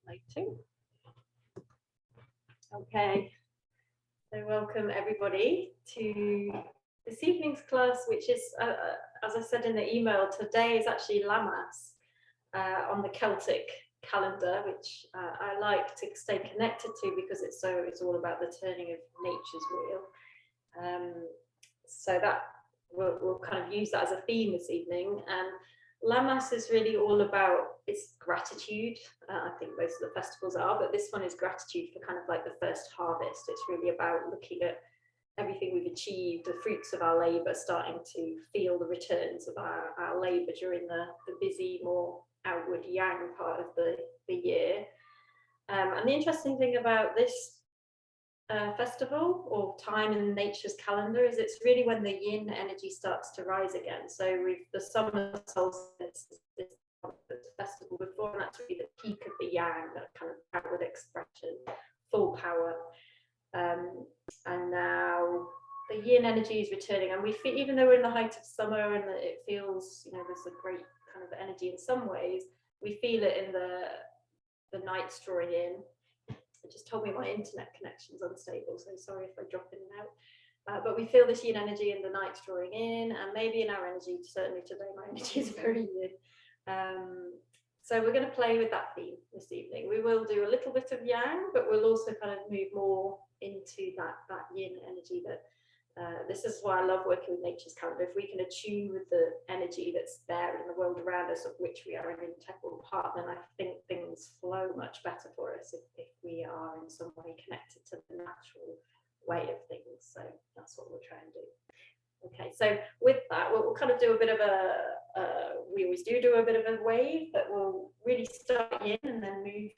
Lighting. Okay, so welcome everybody to this evening's class, which is, as I said in the email, today is actually Lammas on the Celtic calendar, which I like to stay connected to because it's all about the turning of nature's wheel. So that we'll kind of use that as a theme this evening. And Lammas is really all about, it's gratitude. I think most of the festivals are, but this one is gratitude for kind of like the first harvest. It's really about looking at everything we've achieved, the fruits of our labour, starting to feel the returns of our labour during the busy, more outward yang part of the year. And the interesting thing about this festival or time in nature's calendar is it's really when the yin energy starts to rise again. So with the summer solstice, this festival before, and that's really the peak of the yang, that kind of outward expression, full power. And now the yin energy is returning, and we feel, even though we're in the height of summer and it feels, there's a great kind of energy in some ways, we feel it in the nights drawing in. It just told me my internet connection's unstable, so sorry if I drop in and out. But we feel this yin energy in the nights drawing in, and maybe in our energy, certainly today my energy is very yin. So we're going to play with that theme this evening. We will do a little bit of yang, but we'll also kind of move more into that yin energy. This is why I love working with nature's calendar. If we can attune with the energy that's there in the world around us, of which we are an integral part, then I think things flow much better for us if we are in some way connected to the natural way of things. So that's what we'll try and do. Okay, so with that, we'll kind of do a bit of we always do a bit of a wave, but we'll really start yin and then move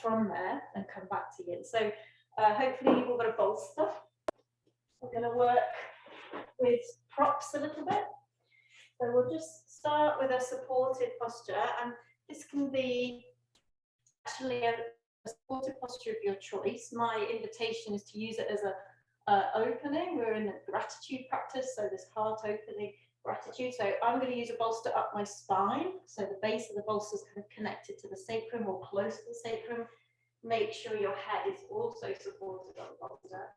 from there and come back to yin. So hopefully you've all got a bolster. We're going to work with props a little bit. So we'll just start with a supported posture, and this can be actually a supported posture of your choice. My invitation is to use it as a opening. We're in a gratitude practice, so this heart opening gratitude. So I'm going to use a bolster up my spine, so the base of the bolster is kind of connected to the sacrum or close to the sacrum. Make sure your head is also supported on the bolster.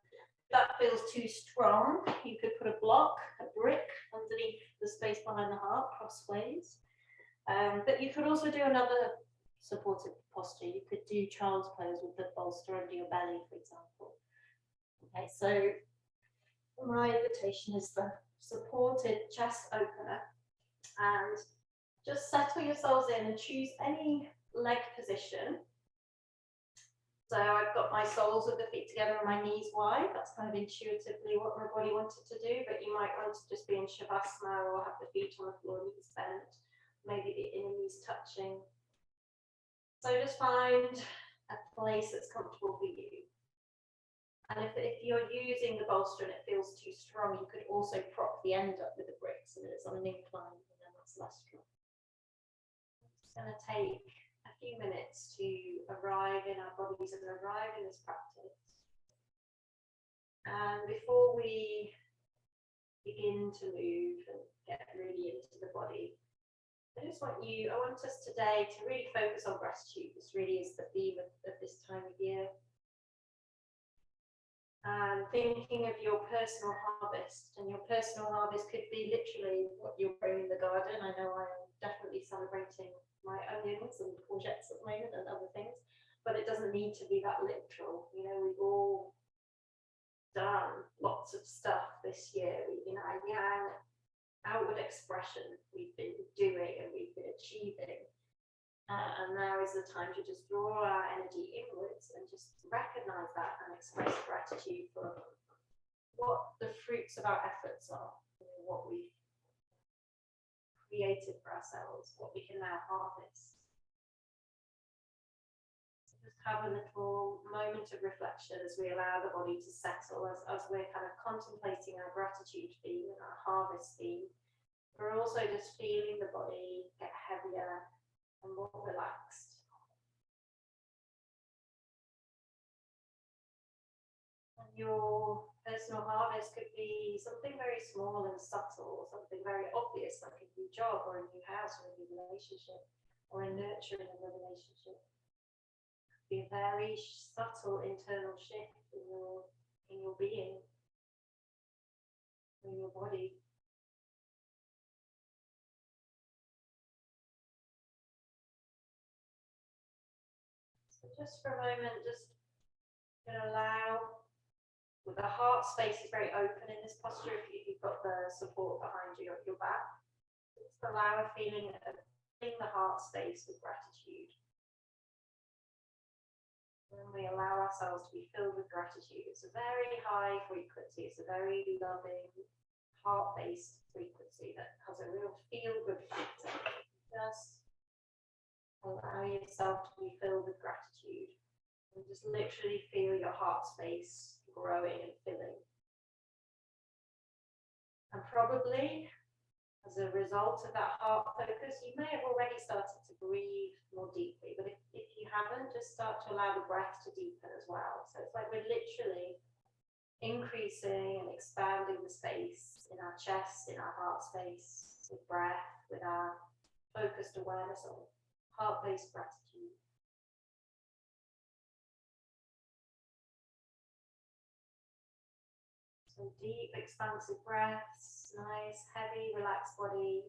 If that feels too strong, you could put a block, a brick underneath the space behind the heart, crossways. But you could also do another supported posture. You could do child's pose with the bolster under your belly, for example. Okay, so my invitation is the supported chest opener, and just settle yourselves in and choose any leg position. So I've got my soles of the feet together and my knees wide. That's kind of intuitively what my body wanted to do, but you might want to just be in Shavasana or have the feet on the floor, knees bent, maybe the inner knees touching. So just find a place that's comfortable for you. And if you're using the bolster and it feels too strong, you could also prop the end up with a brick so that it's on an incline, and then that's less strong. I'm just going to take a few minutes to arrive in our bodies and arrive in this practice. And before we begin to move and get really into the body, I want us today to really focus on gratitude. This really is the theme of this time of year. Thinking of your personal harvest, and your personal harvest could be literally what you're growing in the garden. I know I'm definitely celebrating my onions and courgettes at the moment and other things, but it doesn't need to be that literal. We've all done lots of stuff this year. Our yang outward expression we've been doing and we've been achieving. And now is the time to just draw our energy inwards and just recognize that and express gratitude for what the fruits of our efforts are, what we've created for ourselves, what we can now harvest. So just have a little moment of reflection as we allow the body to settle, as we're kind of contemplating our gratitude theme and our harvest theme. We're also just feeling the body get heavier and more relaxed. And your personal harvest could be something very small and subtle, or something very obvious, like a new job or a new house or a new relationship, or a nurturing of a relationship. Be a very subtle internal shift in your being, in your body. So just for a moment, just gonna allow, with the heart space is very open in this posture if you've got the support behind you at your back. Just allow a feeling of filling the heart space with gratitude. When we allow ourselves to be filled with gratitude, it's a very high frequency, it's a very loving, heart-based frequency that has a real feel-good factor. Just allow yourself to be filled with gratitude and just literally feel your heart space growing and filling. And probably as a result of that heart focus, you may have already started to breathe more deeply, but if you haven't, just start to allow the breath to deepen as well. So it's like we're literally increasing and expanding the space in our chest, in our heart space, with breath, with our focused awareness on heart-based gratitude. So deep, expansive breaths, nice, heavy, relaxed body.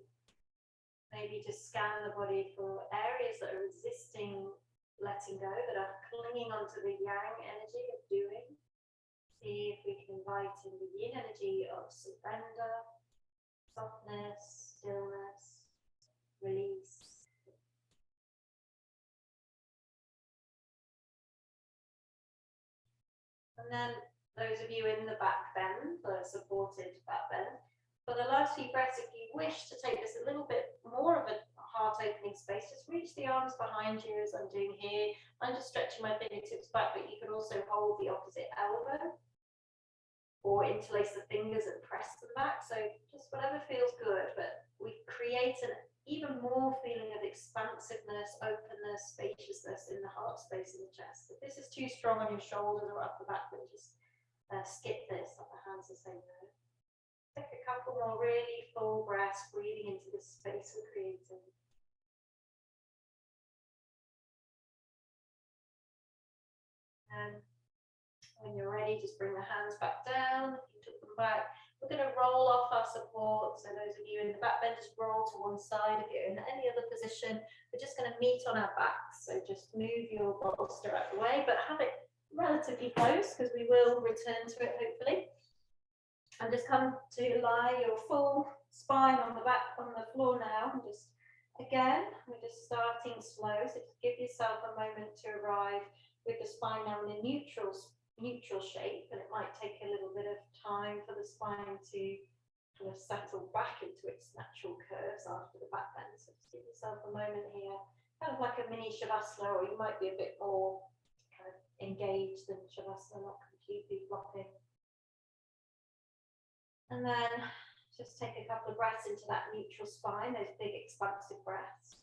Maybe just scan the body for areas that are resisting letting go, that are clinging onto the yang energy of doing. See if we can invite in the yin energy of surrender, softness, stillness, release. And then those of you in the back bend, the supported back bend, for the last few breaths, if you wish to take this a little bit more of a heart opening space, just reach the arms behind you as I'm doing here. I'm just stretching my fingertips back, but you can also hold the opposite elbow or interlace the fingers and press them back. So just whatever feels good, but we create an even more feeling of expansiveness, openness, spaciousness in the heart space in the chest. If this is too strong on your shoulders or up the back, then just skip this, let the hands the same way. Take a couple more really full breaths, breathing into this space we're creating. And when you're ready, just bring the hands back down. If you took them back, we're going to roll off our support. So those of you in the back bend, just roll to one side. If you're in any other position, we're just going to meet on our backs. So just move your bolster out of the way, but have it relatively close because we will return to it hopefully. And just come to lie your full spine on the back on the floor now. And just again, we're just starting slow. So just give yourself a moment to arrive with the spine now in a neutral shape, and it might take a little bit of time for the spine to kind of settle back into its natural curves after the back bend. So just give yourself a moment here, kind of like a mini shavasana, or you might be a bit more kind of engaged than shavasana, not completely flopping. And then just take a couple of breaths into that neutral spine, those big expansive breaths.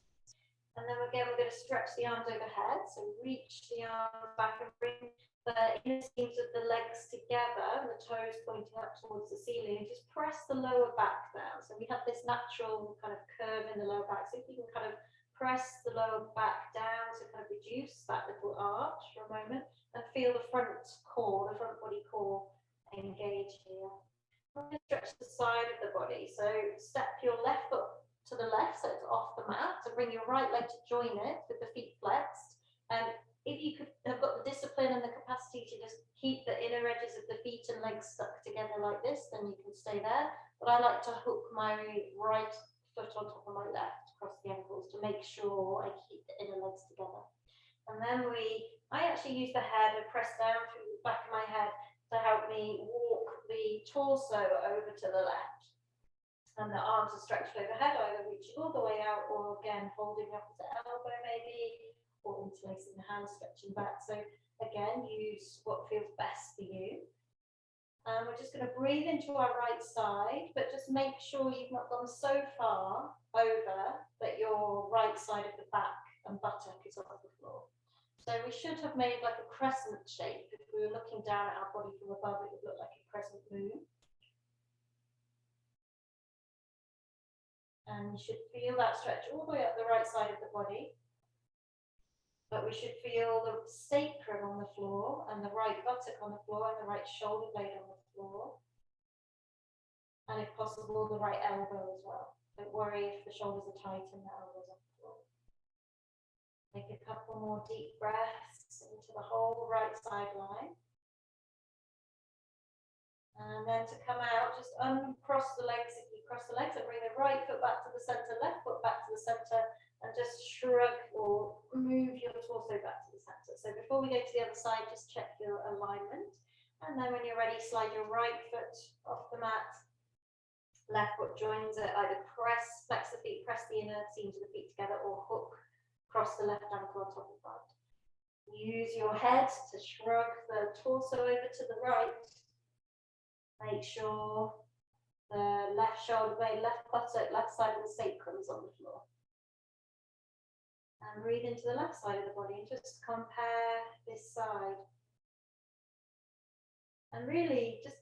And then again, we're going to stretch the arms overhead. So reach the arms back and bring the inner seams of the legs together, and the toes pointing up towards the ceiling, and just press the lower back down. So we have this natural kind of curve in the lower back. So if you can kind of press the lower back down to kind of reduce that little arch for a moment, and feel the front core, the front body core engage here. Stretch the side of the body. So step your left foot to the left, so it's off the mat. So bring your right leg to join it with the feet flexed. And if you could have got the discipline and the capacity to just keep the inner edges of the feet and legs stuck together like this, then you can stay there. But I like to hook my right foot on top of my left across the ankles to make sure I keep the inner legs together. And then I actually use the head and press down through the back of my head to help me walk the torso over to the left. And the arms are stretched overhead, either reaching all the way out or again holding the opposite elbow maybe, or interlacing the hands, stretching back. So again, use what feels best for you. And we're just going to breathe into our right side, but just make sure you've not gone so far over that your right side of the back and buttock is off the floor. So we should have made like a crescent shape. If we were looking down at our body from above, it would look like a crescent moon. And you should feel that stretch all the way up the right side of the body. But we should feel the sacrum on the floor and the right buttock on the floor and the right shoulder blade on the floor. And if possible, the right elbow as well. Don't worry if the shoulders are tight and the elbows on the floor. Take a couple more deep breaths into the whole right side line. And then to come out, just uncross the legs if you cross the legs, and bring the right foot back to the center, left foot back to the center, and just shrug or move your torso back to the center. So before we go to the other side, just check your alignment. And then when you're ready, slide your right foot off the mat. Left foot joins it, either flex the feet, press the inner seams of the feet together, or hook, cross the left ankle on top of the right. Use your head to shrug the torso over to the right. Make sure the left shoulder blade, left buttock, left side of the sacrum is on the floor. And breathe into the left side of the body and just compare this side. And really just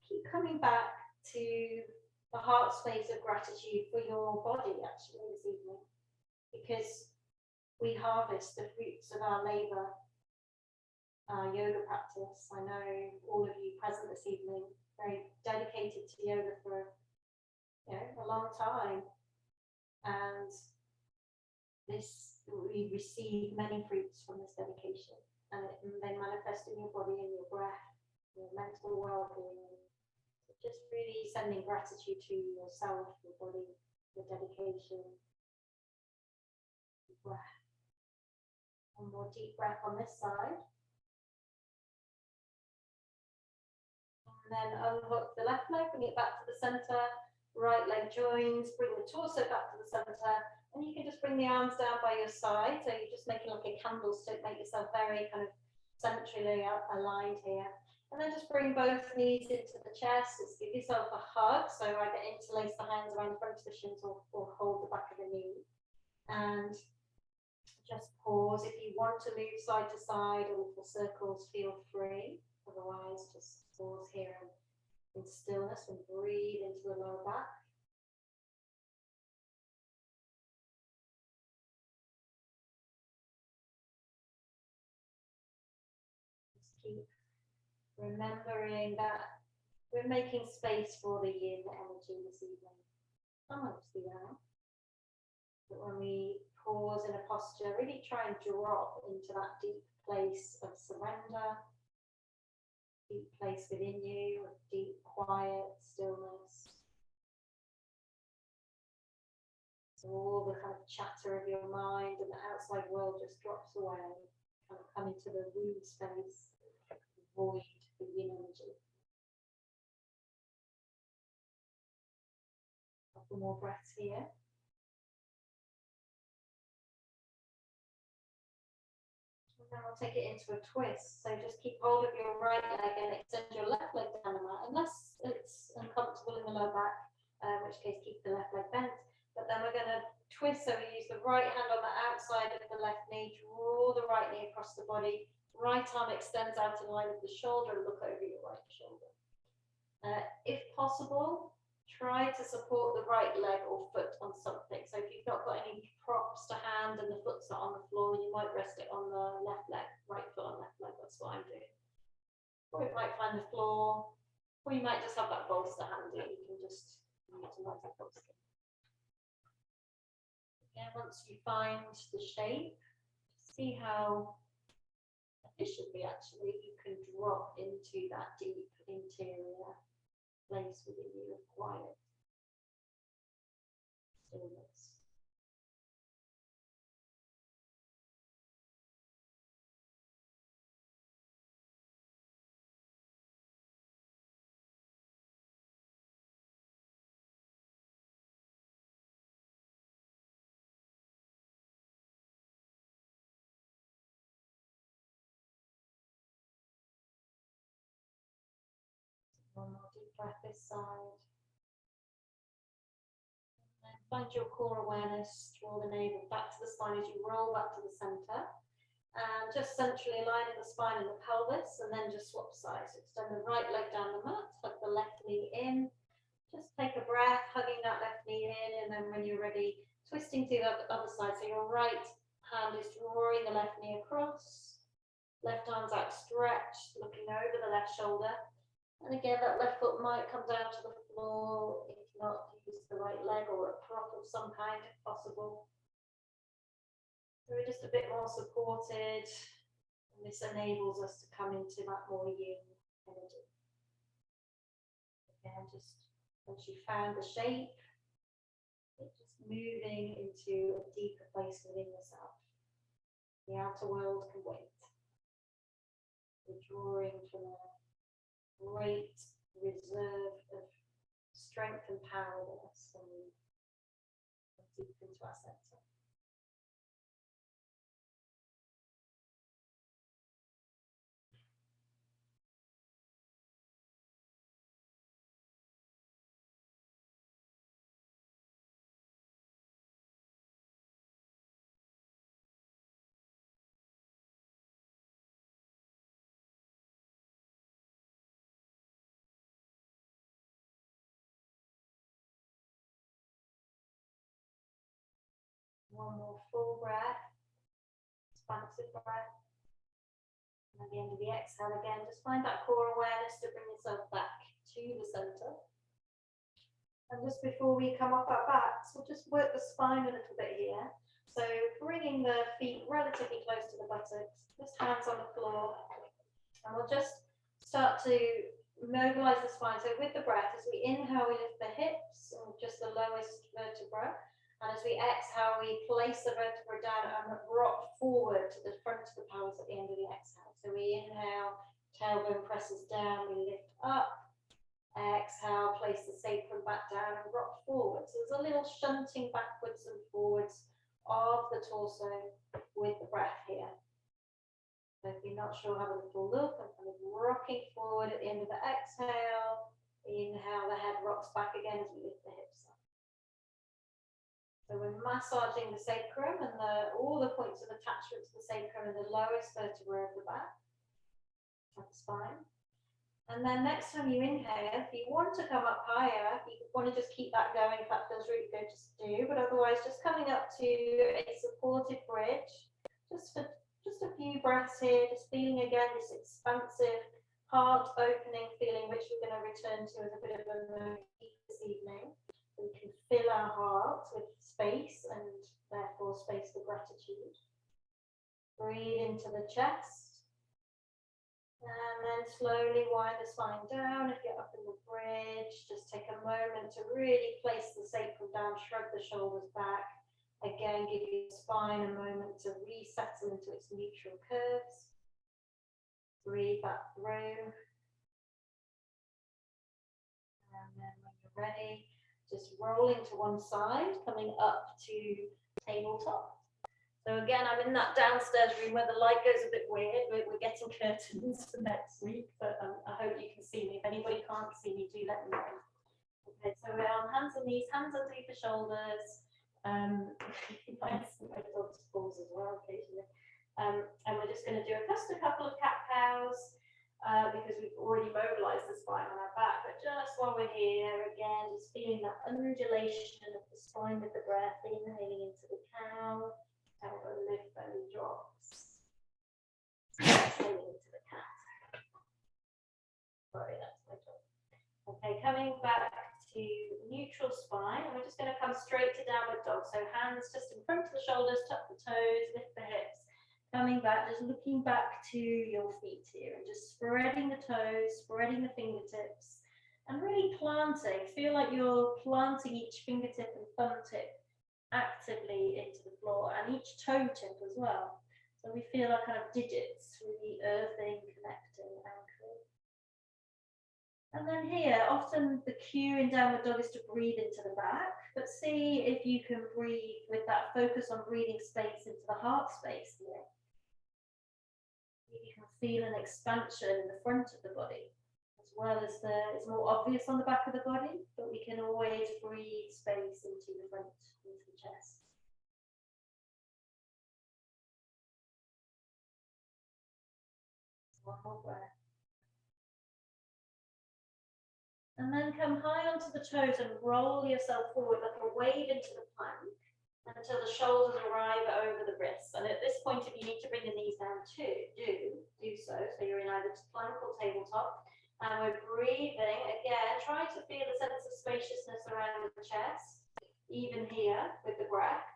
keep coming back to the heart space of gratitude for your body actually this evening, because we harvest the fruits of our labor, our yoga practice. I know all of you present this evening very dedicated to yoga for a long time, and we receive many fruits from this dedication, and they manifest in your body, in your breath, your mental well-being. Just really sending gratitude to yourself, your body, your dedication, your breath. One more deep breath on this side. And then unhook the left leg, bring it back to the center. Right leg joins, bring the torso back to the center. And you can just bring the arms down by your side. So you're just making like a candlestick, make yourself very kind of centrally aligned here. And then just bring both knees into the chest. Just give yourself a hug. So either interlace the hands around the front of the shins or hold the back of the knee. And just pause. If you want to move side to side or for circles, feel free. Otherwise, just pause here in stillness and breathe into the lower back. Just keep remembering that we're making space for the yin energy this evening. Mostly now. But when we pause in a posture, really try and drop into that deep place of surrender, deep place within you, of deep quiet stillness. So all the kind of chatter of your mind and the outside world just drops away, kind of come into the womb space, void for yin energy. Couple more breaths here. And then we'll take it into a twist. So just keep hold of your right leg and extend your left leg down the mat, unless it's uncomfortable in the lower back, in which case keep the left leg bent. But then we're going to twist, so we use the right hand on the outside of the left knee, draw the right knee across the body, right arm extends out in line with the shoulder, and look over your right shoulder. If possible, try to support the right leg or foot on something. So if you've not got any props to hand and the foot's not on the floor, you might rest it on the left leg, right foot on left leg. That's what I'm doing. Or you might find the floor, or you might just have that bolster handy. You can just utilize that bolster. Again, once you find the shape, see how efficiently actually you can drop into that deep interior place within you of quiet stillness. One more deep breath this side. And then find your core awareness, draw the navel back to the spine as you roll back to the center. And just centrally aligning the spine and the pelvis, and then just swap sides. Extend the right leg down the mat, hug the left knee in. Just take a breath, hugging that left knee in, and then when you're ready, twisting to the other side. So your right Hand is drawing the left knee across. Left arm's outstretched, looking over the left shoulder. And again, that left foot might come down to the floor. If not, use the right leg or a prop of some kind if possible. So we're just a bit more supported. And this enables us to come into that more yin energy. Again, just once you found the shape, just moving into a deeper place within yourself. The outer world can wait. We're drawing from a great reserve of strength and power in us, and we deep into our center. One more full breath, expansive breath. And at the end of the exhale again, just find that core awareness to bring yourself back to the center. And just before we come off our backs, we'll just work the spine a little bit here. So bringing the feet relatively close to the buttocks, just hands on the floor. And we'll just start to mobilize the spine. So with the breath, as we inhale, we lift the hips, and just the lowest vertebra. And as we exhale, we place the vertebra down and rock forward to the front of the pelvis at the end of the exhale. So we inhale, tailbone presses down, we lift up. Exhale, place the sacrum back down and rock forward. So there's a little shunting backwards and forwards of the torso with the breath here. So if you're not sure, have a little look. I'm kind of rocking forward at the end of the exhale. Inhale, the head rocks back again as we lift the hips up. So we're massaging the sacrum and all the points of attachment to the sacrum and the lowest vertebra of the back, of the spine. And then next time you inhale, if you want to come up higher, you want to just keep that going. If that feels really good, just do. But otherwise, just coming up to a supported bridge, just for just a few breaths here, just feeling again this expansive heart opening feeling, which we're going to return to as a bit of a motif this evening. We can fill our heart with space and therefore space for gratitude. Breathe into the chest. And then slowly wind the spine down. If you're up in the bridge, just take a moment to really place the sacrum down, shrug the shoulders back. Again, give your spine a moment to resettle into its neutral curves. Breathe that through. And then when you're ready, just rolling to one side, coming up to tabletop. So again, I'm in that downstairs room where the light goes a bit weird. We're getting curtains for next week, but I hope you can see me. If anybody can't see me, do let me know. Okay, so we're on hands and knees, hands underneath the shoulders. My dog's paws as well occasionally. And we're just going to do just a couple of cat cows because we've already mobilized the spine on our back. But just while we're here, again, just feeling that undulation of the spine with the breath, inhaling into the cow. Elbow lift, belly drops. Exhaling into the cat. Sorry, that's my job. Okay, coming back to neutral spine, and we're just going to come straight to downward dog. So hands just in front of the shoulders, tuck the toes, lift the hips. Coming back, just looking back to your feet here, and just spreading the toes, spreading the fingertips, and really planting. Feel like you're planting each fingertip and thumb tip actively into the floor, and each toe tip as well. So we feel our kind of digits really earthing, connecting, anchoring. And then here, often the cue in downward dog is to breathe into the back, but see if you can breathe with that focus on breathing space into the heart space here. You can feel an expansion in the front of the body, as well as it's more obvious on the back of the body, but we can always breathe space into the front, into the chest. One more breath. And then come high onto the toes and roll yourself forward like a wave into the plank. And until the shoulders arrive over the wrists. And at this point, if you need to bring the knees down too, do so. So you're in either plank or tabletop. And we're breathing again, trying to feel a sense of spaciousness around the chest, even here with the breath.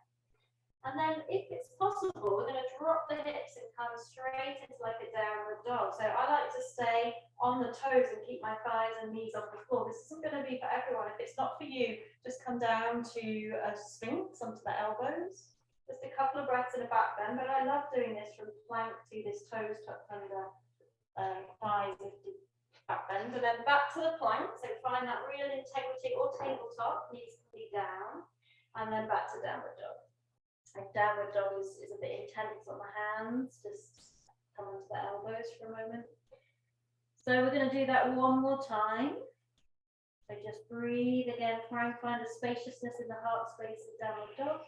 And then if it's possible, we're going to drop the hips and come straight into like a downward dog. So I like to stay on the toes and keep my thighs and knees off the floor. This isn't going to be for everyone. If it's not for you, just come down to a sphinx onto the elbows. Just a couple of breaths in a back bend, but I love doing this from plank to this toes tucked under, thighs lifted back bend, and then back to the plank. So find that real integrity, or tabletop, knees can be down, and then back to downward dog. And downward dog is a bit intense on the hands. Just come onto the elbows for a moment. So we're going to do that one more time. So just breathe again, try and find a spaciousness in the heart space of downward dog.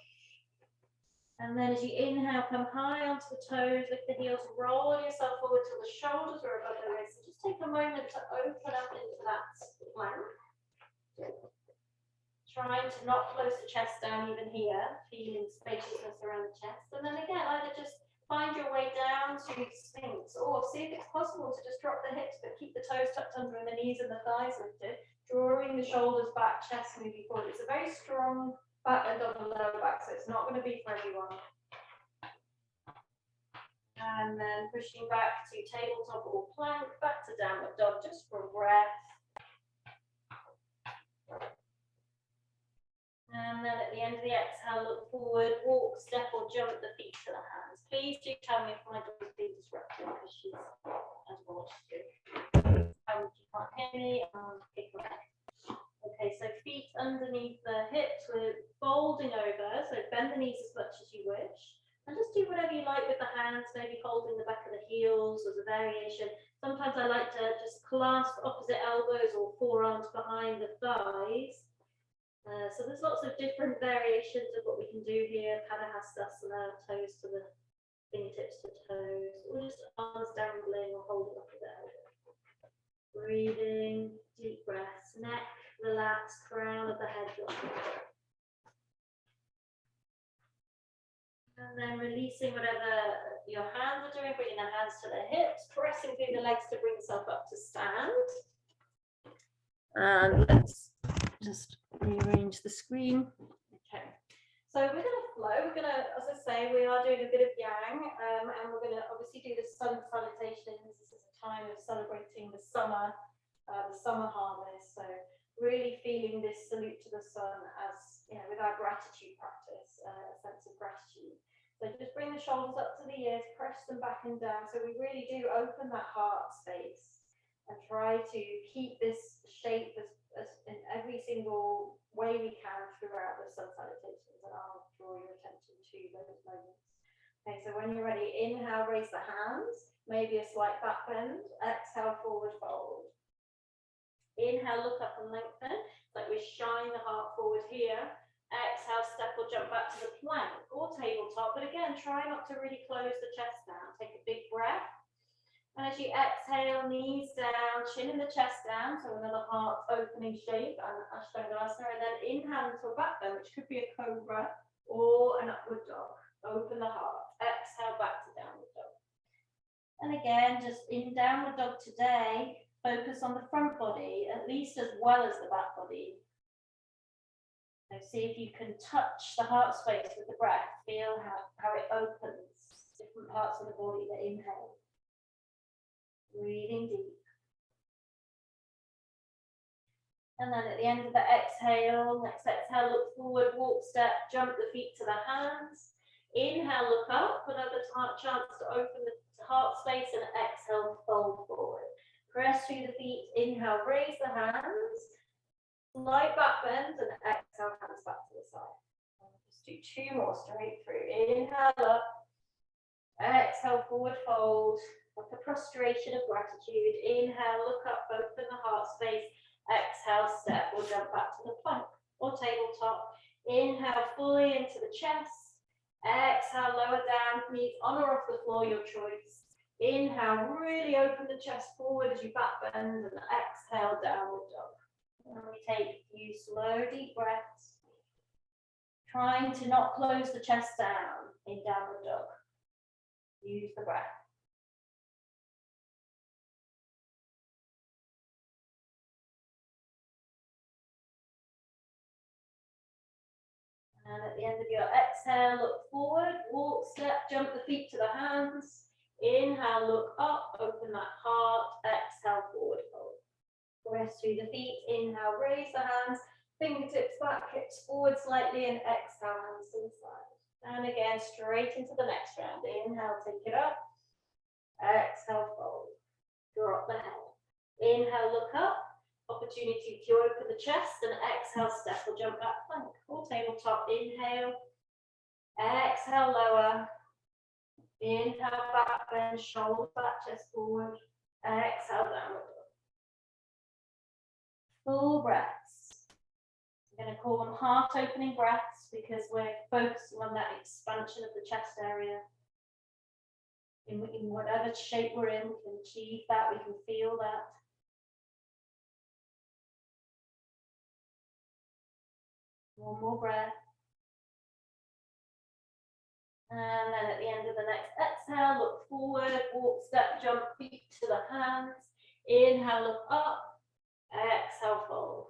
And then as you inhale, come high onto the toes, lift the heels, roll yourself forward till the shoulders are above the wrists. Just take a moment to open up into that plank. Trying to not close the chest down even here, feeling spaciousness around the chest. And then again, either just find your way down to sphinx, or see if it's possible to just drop the hips, but keep the toes tucked under and the knees and the thighs lifted, drawing the shoulders back, chest moving forward. It's a very strong back bend on the lower back, so it's not going to be for everyone. And then pushing back to tabletop or plank, back to downward dog, just for a breath. And then at the end of the exhale, look forward, walk, step, or jump the feet to the hands. Please do tell me if my daughter's being disruptive, because she's as well to do. If you can't hear me, okay, so feet underneath the hips, we're folding over, so bend the knees as much as you wish. And just do whatever you like with the hands, maybe holding the back of the heels as a variation. Sometimes I like to just clasp opposite elbows or forearms behind the thighs. So there's lots of different variations of what we can do here. Padahastasana, toes to the fingertips to toes, or just arms dangling or holding up with the elbow. Breathing, deep breaths, neck relaxed, crown of the head dropping. And then releasing whatever your hands are doing, bringing the hands to the hips, pressing through the legs to bring yourself up to stand. And let's just rearrange the screen. Okay, so we're going to flow. We're going to, as I say, we are doing a bit of yang, and we're going to obviously do the sun salutations. This is a time of celebrating the summer harvest. So really feeling this salute to the sun as, you know, with our gratitude practice, a sense of gratitude. So just bring the shoulders up to the ears, press them back and down. So we really do open that heart space and try to keep this shape as in every single way we can throughout the sun salutations, and I'll draw your attention to those moments. Okay, so when you're ready, inhale, raise the hands, maybe a slight back bend, exhale, forward fold. Inhale, look up and lengthen, like we're shining the heart forward here. Exhale, step or jump back to the plank or tabletop, but again, try not to really close the chest down. Take a big breath. And as you exhale, knees down, chin in the chest down, so another heart opening shape, and Ashtangasana, and then inhale into a back bend, which could be a cobra or an upward dog. Open the heart. Exhale back to downward dog. And again, just in downward dog today, focus on the front body, at least as well as the back body. So see if you can touch the heart space with the breath. Feel how it opens different parts of the body that inhale. Breathing deep. And then at the end of the exhale, next exhale, look forward, walk, step, jump the feet to the hands. Inhale, look up, another chance to open the heart space, and exhale, fold forward. Press through the feet, inhale, raise the hands, slight back bend, and exhale, hands back to the side. And just do two more straight through. Inhale up, exhale, forward fold. Like a prostration of gratitude. Inhale, look up, open the heart space. Exhale, step or jump back to the plank or tabletop. Inhale fully into the chest. Exhale, lower down, knees on or off the floor, your choice. Inhale, really open the chest forward as you back bend, and exhale, downward dog. And we take a few slow, deep breaths. Trying to not close the chest down in downward dog. Use the breath. And at the end of your exhale, look forward, walk, step, jump the feet to the hands. Inhale, look up, open that heart. Exhale, forward fold. Rest through the feet. Inhale, raise the hands. Fingertips back, hips forward slightly, and exhale, hands to the side. And again, straight into the next round. Inhale, take it up. Exhale, fold. Drop the head. Inhale, look up. Opportunity to open the chest, and exhale, step or jump back plank. Or tabletop. Inhale. Exhale, lower. Inhale, back bend, shoulders back, chest forward. Exhale, downward dog. Full breaths. I'm going to call them heart opening breaths because we're focusing on that expansion of the chest area. In whatever shape we're in, we can achieve that, we can feel that. One more breath. And then at the end of the next exhale, look forward, walk, step, jump, feet to the hands. Inhale, look up. Exhale, fold.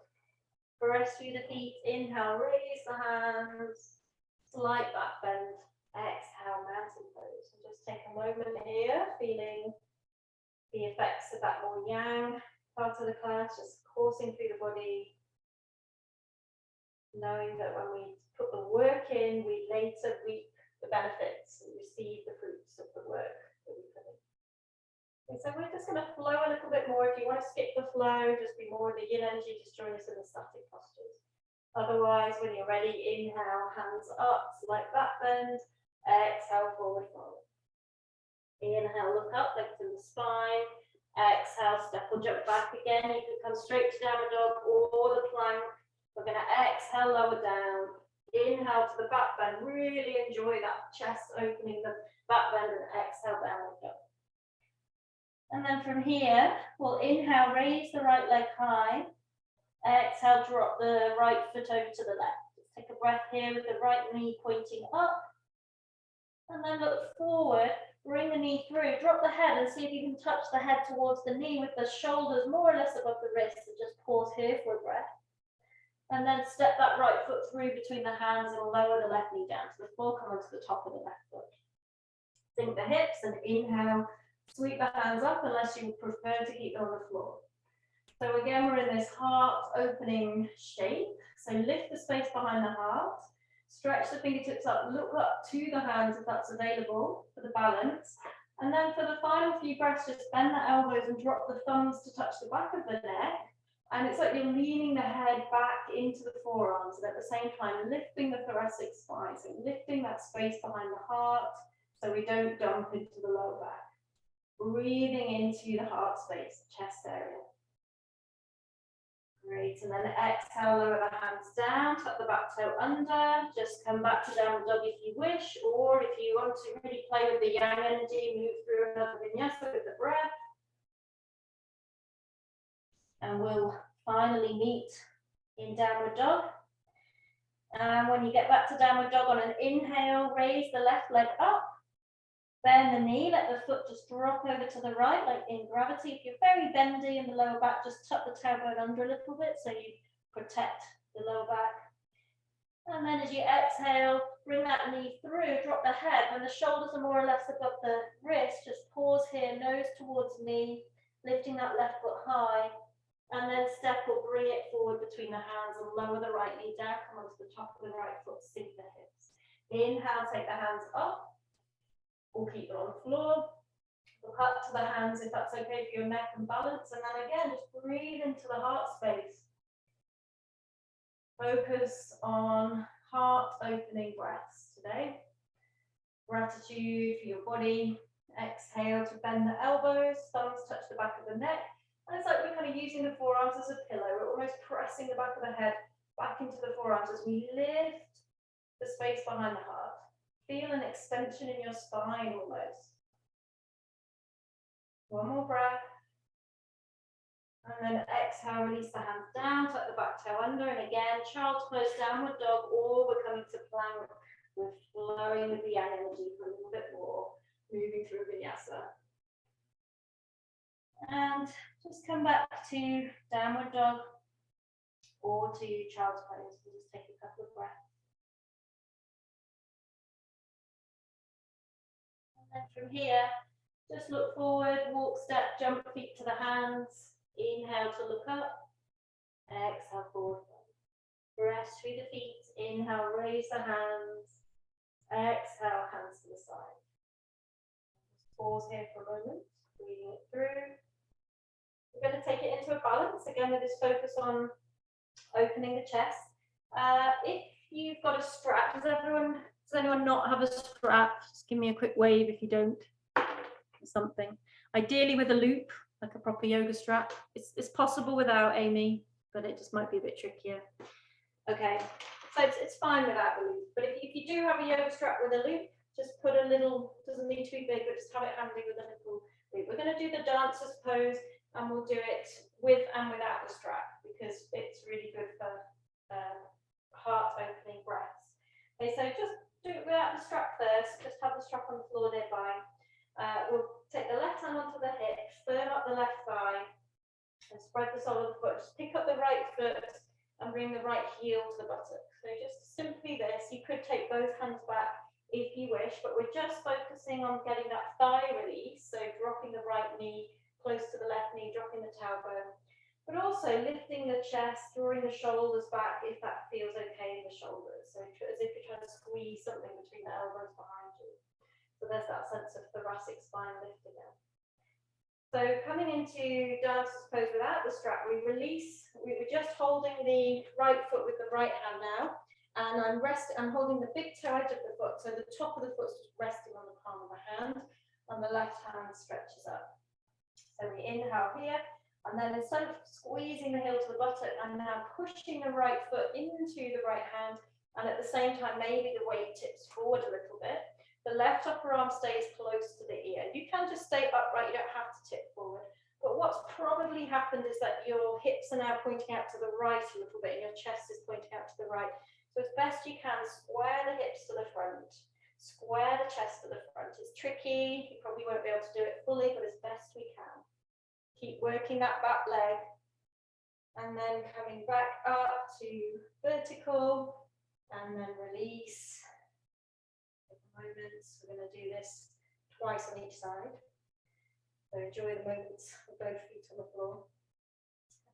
Press through the feet. Inhale, raise the hands. Slight back bend. Exhale, mountain pose. And just take a moment here, feeling the effects of that more yang part of the class, just coursing through the body. Knowing that when we put the work in, we later reap the benefits and receive the fruits of the work that we put in. Okay, so we're just going to flow a little bit more. If you want to skip the flow, just be more of the yin energy, just join us in the static postures. Otherwise, when you're ready, inhale, hands up, slight back bend. Exhale, forward fold. Inhale, look up, lengthen the spine. Exhale, step or jump back again. You can come straight to downward dog or the plank. We're going to exhale, lower down. Inhale to the back bend. Really enjoy that chest opening, the back bend, and exhale, downward dog. And then from here, we'll inhale, raise the right leg high. Exhale, drop the right foot over to the left. Just take a breath here with the right knee pointing up. And then look forward, bring the knee through, drop the head and see if you can touch the head towards the knee with the shoulders more or less above the wrists. So just pause here for a breath. And then step that right foot through between the hands and lower the left knee down to the floor, come onto the top of the left foot. Sink the hips and inhale, sweep the hands up unless you prefer to keep them on the floor. So again, we're in this heart opening shape. So lift the space behind the heart, stretch the fingertips up, look up to the hands if that's available for the balance. And then for the final few breaths, just bend the elbows and drop the thumbs to touch the back of the neck. And it's like you're leaning the head back into the forearms and at the same time lifting the thoracic spine, so lifting that space behind the heart so we don't dump into the lower back. Breathing into the heart space, chest area. Great, and then exhale, lower the hands down, tuck the back toe under, just come back to downward dog if you wish, or if you want to really play with the yang energy, move through another vinyasa with the breath. And we'll finally meet in downward dog. And when you get back to downward dog on an inhale, raise the left leg up, bend the knee, let the foot just drop over to the right, like in gravity. If you're very bendy in the lower back, just tuck the tailbone under a little bit so you protect the lower back. And then as you exhale, bring that knee through, drop the head. When the shoulders are more or less above the wrist, just pause here, nose towards knee, lifting that left foot high. And then step or bring it forward between the hands and lower the right knee down, come onto the top of the right foot, sink the hips. Inhale, take the hands up, or keep them on the floor. Look up to the hands if that's okay for your neck and balance. And then again, just breathe into the heart space. Focus on heart opening breaths today. Gratitude for your body. Exhale to bend the elbows, thumbs touch the back of the neck. And it's like we're kind of using the forearms as a pillow. We're almost pressing the back of the head back into the forearms as we lift the space behind the heart. Feel an extension in your spine almost. One more breath. And then exhale, release the hands down, tuck the back toe under, and again, child's pose, downward dog, or we're coming to plank. We're flowing with the yang energy for a little bit more, moving through vinyasa. And just come back to downward dog or to child's pose. We'll just take a couple of breaths. And then from here, just look forward, walk, step, jump feet to the hands. Inhale to look up. Exhale, forward. Press through the feet. Inhale, raise the hands. Exhale, hands to the side. Just pause here for a moment, breathing it through. We're going to take it into a balance, again with this focus on opening the chest. If you've got a strap, does anyone not have a strap? Just give me a quick wave if you don't. Something. Ideally with a loop, like a proper yoga strap. It's possible without, Amy, but it just might be a bit trickier. Okay, so it's fine without the loop, but if you do have a yoga strap with a loop, just put a little, doesn't need to be big, but just have it handy with a little loop. We're going to do the dancer's pose, and we'll do it with and without the strap, because it's really good for heart opening breaths. Okay, so just do it without the strap first, just have the strap on the floor nearby. We'll take the left hand onto the hip, firm up the left thigh, and spread the sole of the foot. Just pick up the right foot and bring the right heel to the buttock. So just simply this. You could take both hands back if you wish, but we're just focusing on getting that thigh release. So dropping the right knee close to the left knee, dropping the tailbone, but also lifting the chest, drawing the shoulders back if that feels okay in the shoulders. So as if you're trying to squeeze something between the elbows behind you. So there's that sense of thoracic spine lift again. So coming into dancer's pose without the strap, we release. We were just holding the right foot with the right hand now, and I'm holding the big toe edge of the foot, so the top of the foot's just resting on the palm of the hand, and the left hand stretches up. So we inhale here, and then instead of squeezing the heel to the buttock, I'm now pushing the right foot into the right hand, and at the same time, maybe the weight tips forward a little bit. The left upper arm stays close to the ear. You can just stay upright, you don't have to tip forward. But what's probably happened is that your hips are now pointing out to the right a little bit, and your chest is pointing out to the right. So as best you can, square the hips to the front, square the chest to the front. It's tricky, you probably won't be able to do it fully, but as best we can. Keep working that back leg, and then coming back up to vertical, and then release. Moments. We're going to do this twice on each side. So enjoy the moments with both feet on the floor.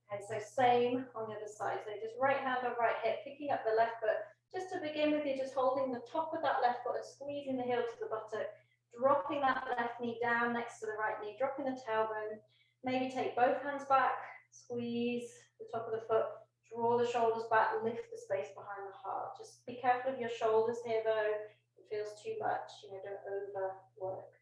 Okay, so same on the other side. So just right hand on right hip, picking up the left foot. Just to begin with, you're just holding the top of that left foot and squeezing the heel to the buttock, dropping that left knee down next to the right knee, dropping the tailbone. Maybe take both hands back, squeeze the top of the foot, draw the shoulders back, lift the space behind the heart. Just be careful of your shoulders here though. Feels too much, don't overwork.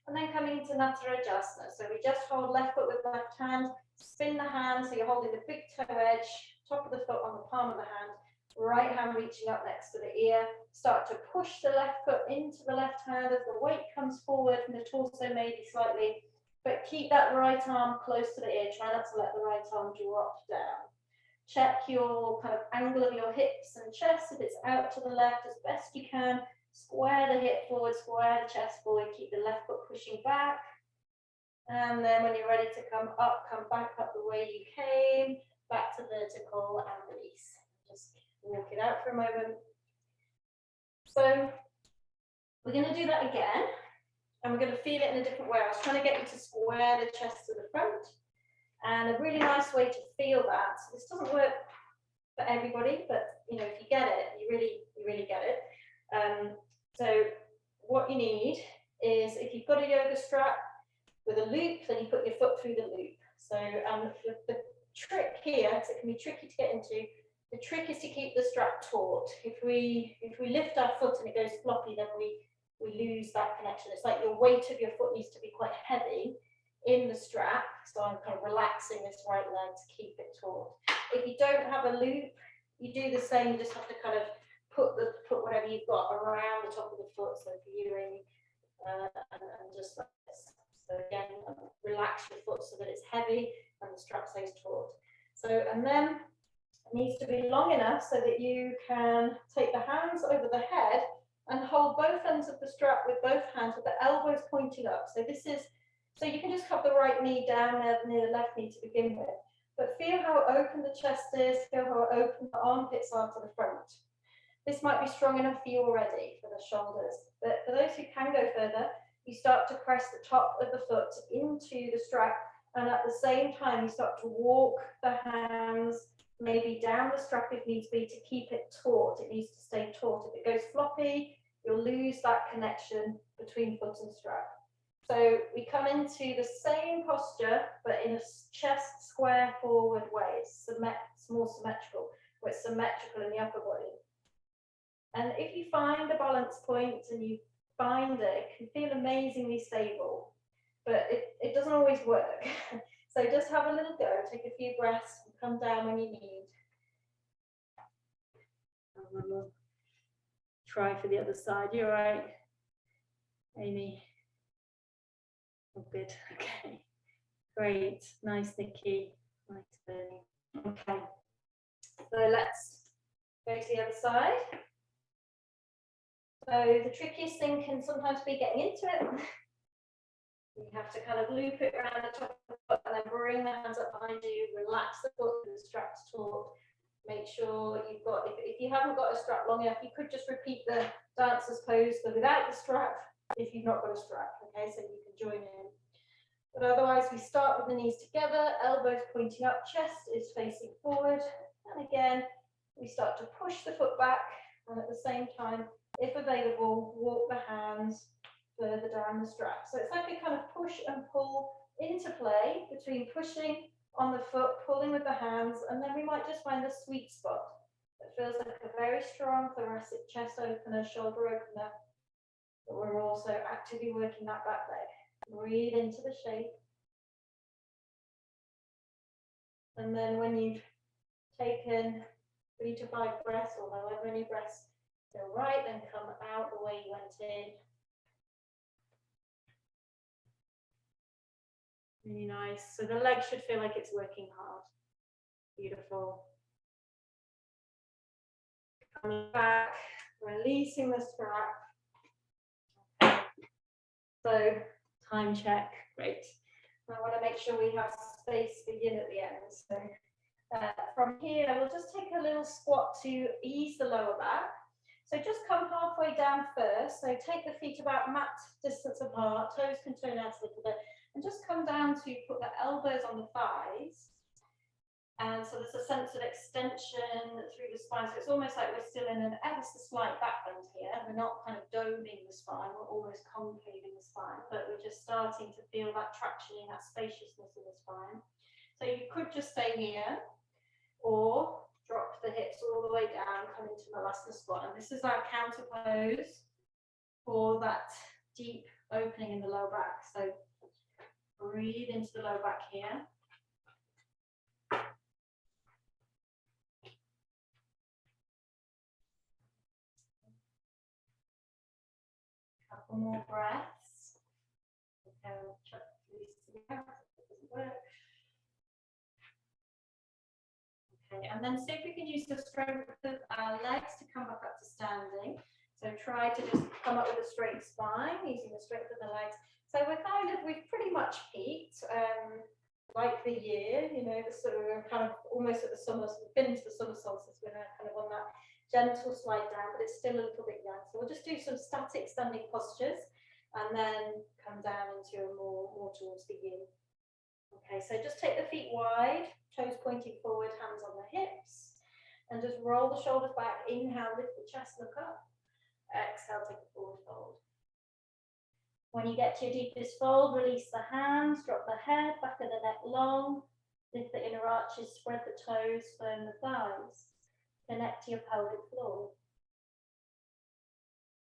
And then coming into Natarajasana. So we just hold left foot with left hand, spin the hand, so you're holding the big toe edge, top of the foot on the palm of the hand, right hand reaching up next to the ear. Start to push the left foot into the left hand as the weight comes forward from the torso maybe slightly, but keep that right arm close to the ear. Try not to let the right arm drop down. Check your kind of angle of your hips and chest. If it's out to the left as best you can, square the hip forward, square the chest forward, keep the left foot pushing back. And then when you're ready to come up, come back up the way you came, back to vertical and release. Just walk it out for a moment. So we're going to do that again, and we're going to feel it in a different way. I was trying to get you to square the chest to the front, and a really nice way to feel that. So this doesn't work for everybody, but if you get it, you really get it. So what you need is, if you've got a yoga strap with a loop, then you put your foot through the loop. So the trick here, so it can be tricky to get into, the trick is to keep the strap taut. If we lift our foot and it goes floppy, then we lose that connection. It's like your weight of your foot needs to be quite heavy in the strap. So I'm kind of relaxing this right leg to keep it taut. If you don't have a loop, you do the same. You just have to kind of put whatever you've got around the top of the foot, so for you, Amy, and just like this. So again, relax your foot so that it's heavy. and the strap stays taut. So, and then it needs to be long enough so that you can take the hands over the head and hold both ends of the strap with both hands with the elbows pointing up. So this is, so you can just have the right knee down there near the left knee to begin with. But feel how open the chest is, feel how open the armpits are to the front. This might be strong enough for you already for the shoulders, but for those who can go further, you start to press the top of the foot into the strap, and at the same time you start to walk the hands maybe down the strap if needs be to keep it taut. It needs to stay taut. If it goes floppy, you'll lose that connection between foot and strap. So we come into the same posture, but in a chest square forward way. It's more symmetrical, where it's symmetrical in the upper body. And if you find a balance point and you find it can feel amazingly stable, but it doesn't always work. So just have a little go, take a few breaths, and come down when you need. And we'll try for the other side. You're right, Amy? Oh, good, okay. Great, nice, Nikki. Nice, Bernie. Okay, so let's go to the other side. So the trickiest thing can sometimes be getting into it. You have to kind of loop it around the top of the foot and then bring the hands up behind you, relax the foot with the straps taut. Make sure you've got, if you haven't got a strap long enough, you could just repeat the dancer's pose but without the strap if you've not got a strap, okay, so you can join in. But otherwise we start with the knees together, elbows pointing up, chest is facing forward, and again we start to push the foot back, and at the same time, if available, walk the hands further down the strap. So it's like a kind of push and pull interplay between pushing on the foot, pulling with the hands, and then we might just find the sweet spot that feels like a very strong thoracic chest opener, shoulder opener, but we're also actively working that back leg. Breathe into the shape. And then when you've taken 3 to 5 breaths, or however many breaths feel right, then come out the way you went in. Really nice. So the leg should feel like it's working hard. Beautiful. Coming back, releasing the strap. Okay. So time check. Great. I want to make sure we have space for yin at the end. So from here, we'll just take a little squat to ease the lower back. So just come halfway down first. So take the feet about mat distance apart, toes can turn out a little bit, and just come down to put the elbows on the thighs. And so there's a sense of extension through the spine. So it's almost like we're still in an ever so slight back bend here. We're not kind of doming the spine, we're almost concaving the spine, but we're just starting to feel that traction in that spaciousness in the spine. So you could just stay here, or drop the hips all the way down, come into Malasana squat. And this is our counter pose for that deep opening in the lower back. So breathe into the lower back here. Couple more breaths. Okay, we'll chuck these together. It doesn't work. Okay, and then see if we can use the strength of our legs to come back up to standing. So try to just come up with a straight spine using the strength of the legs. So we've pretty much peaked, like the year, you know, we're kind of almost at the summer, so we've been into the summer solstice, we're now kind of on that gentle slide down, but it's still a little bit young. So we'll just do some static standing postures and then come down into a more towards the yin. Okay, so just take the feet wide, toes pointing forward, hands on the hips, and just roll the shoulders back. Inhale, lift the chest, look up. Exhale, take a forward fold. When you get to your deepest fold, release the hands, drop the head, back of the neck long, lift the inner arches, spread the toes, firm the thighs, connect to your pelvic floor.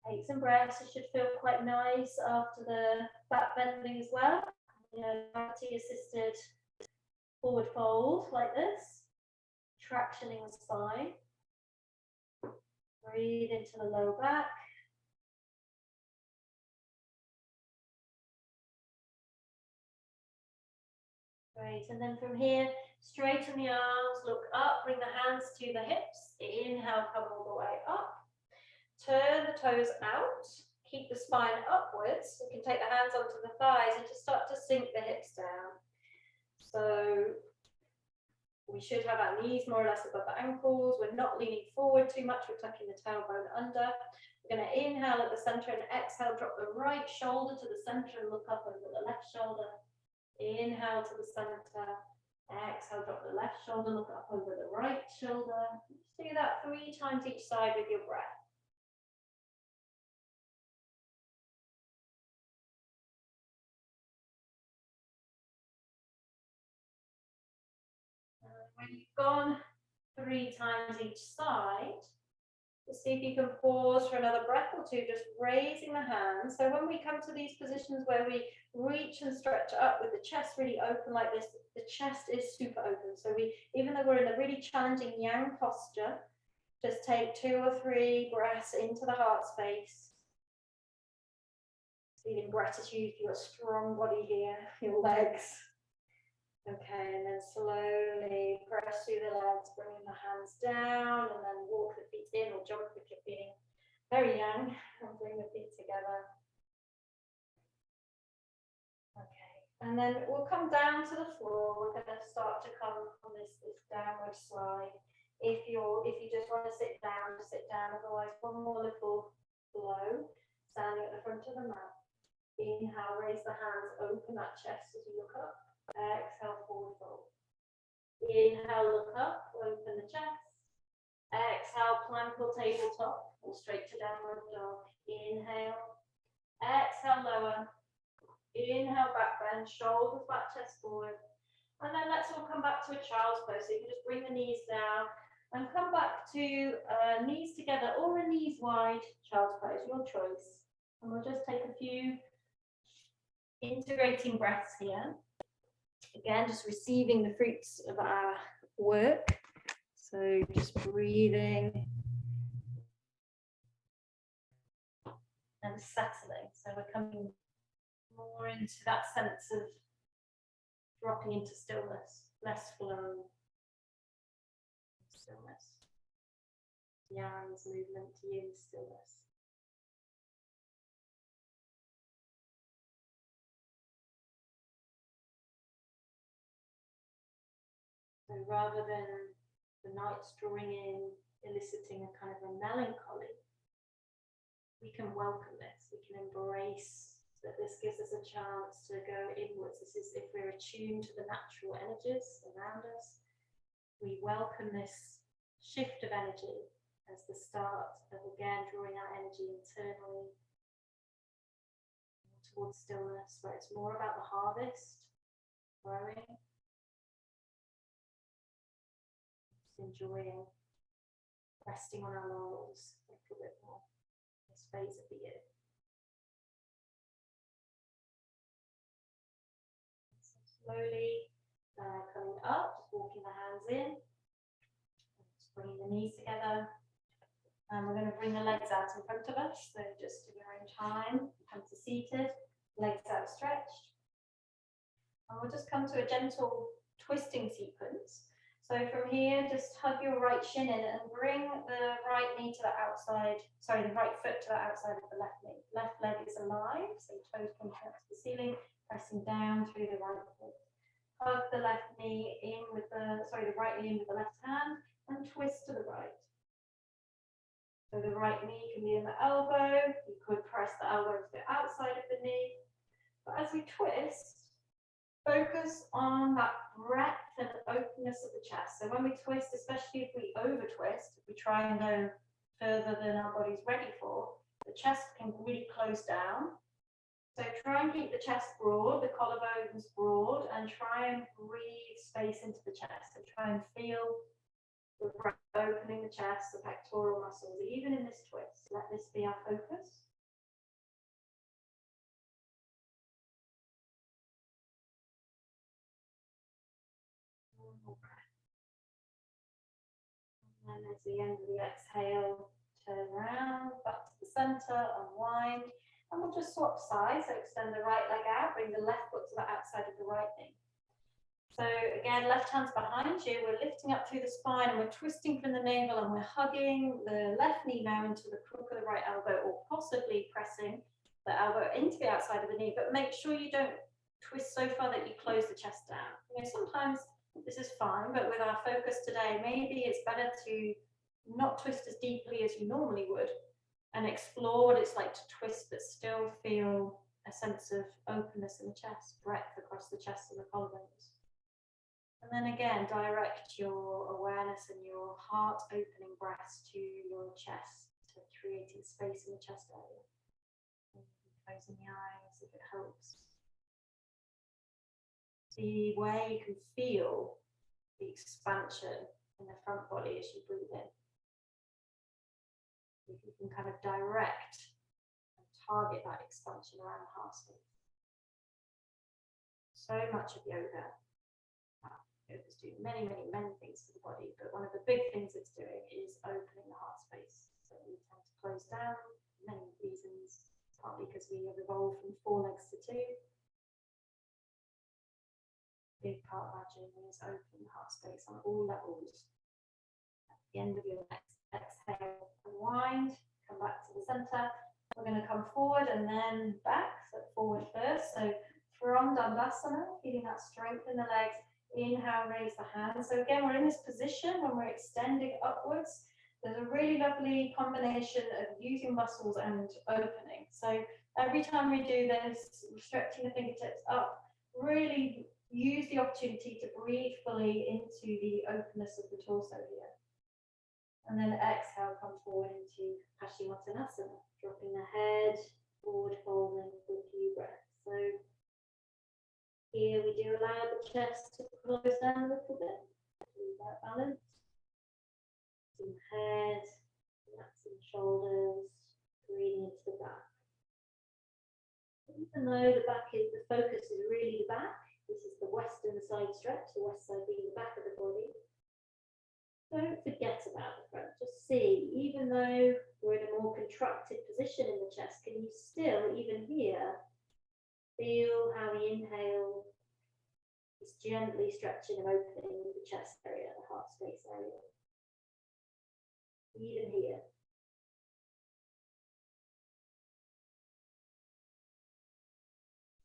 Take some breaths. It should feel quite nice after the back bending as well. You know, gravity assisted forward fold like this, tractioning the spine. Breathe into the lower back. Great. And then from here, straighten the arms, look up, bring the hands to the hips. Inhale, come all the way up. Turn the toes out. Keep the spine upwards. You can take the hands onto the thighs and just start to sink the hips down. So we should have our knees more or less above the ankles. We're not leaning forward too much. We're tucking the tailbone under. We're going to inhale at the center and exhale. Drop the right shoulder to the center and look up over the left shoulder. Inhale to the center. Exhale, drop the left shoulder, look up over the right shoulder. Just do that 3 times each side with your breath. When you've gone 3 times each side, just see if you can pause for another breath or two, just raising the hands. So when we come to these positions where we reach and stretch up with the chest really open like this, the chest is super open. So even though we're in a really challenging yang posture, just take 2 or 3 breaths into the heart space. Feeling gratitude for your strong body here, your legs. Okay, and then slowly press through the legs, bringing the hands down, and then walk the feet in or jump if you're feeling very young, and bring the feet together. Okay, and then we'll come down to the floor. We're going to start to come on this downward slide. If you just want to sit down, just sit down. Otherwise, one more little blow, standing at the front of the mat. Inhale, raise the hands, open that chest as you look up. Exhale, forward fold. Inhale, look up, open the chest. Exhale, plank or tabletop, or straight to downward dog. Inhale. Exhale, lower. Inhale, back bend, shoulders back, chest forward. And then let's all come back to a child's pose. So you can just bring the knees down and come back to knees together or a knees wide child's pose, your choice. And we'll just take a few integrating breaths here. Again, just receiving the fruits of our work. So just breathing and settling. So we're coming more into that sense of dropping into stillness, less flow, stillness. Yang's movement to yin stillness. So rather than the nights drawing in, eliciting a kind of a melancholy, we can welcome this, we can embrace that this gives us a chance to go inwards. This is if we're attuned to the natural energies around us, we welcome this shift of energy as the start of again drawing our energy internally towards stillness, where it's more about the harvest, growing. Enjoying resting on our laurels a little bit more this phase of the year. So slowly coming up, just walking the hands in, just bringing the knees together, and we're going to bring the legs out in front of us. So just in your own time, come to seated, legs outstretched, and we'll just come to a gentle twisting sequence. So from here, just hug your right shin in and bring the right knee to the outside, the right foot to the outside of the left knee. Left leg is alive, so toes pointing up to the ceiling, pressing down through the right foot. Hug the left knee in with the right knee in with the left hand and twist to the right. So the right knee can be in the elbow, you could press the elbow to the outside of the knee. But as we twist, focus on that breadth and openness of the chest. So when we twist, especially if we over twist, if we try and go further than our body's ready for, the chest can really close down. So try and keep the chest broad, the collarbones broad, and try and breathe space into the chest. So try and feel the breath opening the chest, the pectoral muscles, even in this twist. Let this be our focus. And as the end of the exhale, turn around, back to the center, unwind, and we'll just swap sides. So extend the right leg out, bring the left foot to the outside of the right knee. So again, left hand's behind you, we're lifting up through the spine and we're twisting from the navel and we're hugging the left knee now into the crook of the right elbow, or possibly pressing the elbow into the outside of the knee, but make sure you don't twist so far that you close the chest down. You know, sometimes this is fine, but with our focus today, maybe it's better to not twist as deeply as you normally would and explore what it's like to twist but still feel a sense of openness in the chest, breadth across the chest and the collarbones. And then again, direct your awareness and your heart opening breath to your chest, to creating space in the chest area. Closing the eyes if it helps. See where you can feel the expansion in the front body as you breathe in. If you can kind of direct and target that expansion around the heart space. So much of yoga is doing many things to the body, but one of the big things it's doing is opening the heart space. So we tend to close down, many reasons, partly because we have evolved from 4 legs to 2. Big part of our journey is opening the heart space on all levels. At the end of your next exhale, unwind, come back to the center. We're going to come forward and then back, so forward first. So from Dandasana, feeling that strength in the legs. Inhale, raise the hands. So again, we're in this position when we're extending upwards. There's a really lovely combination of using muscles and opening. So every time we do this, stretching the fingertips up, really use the opportunity to breathe fully into the openness of the torso here. And then exhale, come forward into Paschimottanasana, dropping the head forward, folding for a few breaths. So here we do allow the chest to close down a little bit, leave that balance. Some head, relaxing shoulders, breathing into the back. Even though the focus is really the back, this is the western side stretch, the west side being the back of the body. Don't forget about the front, just see, even though we're in a more contracted position in the chest, can you still, even here, feel how the inhale is gently stretching and opening the chest area, the heart space area. Even here.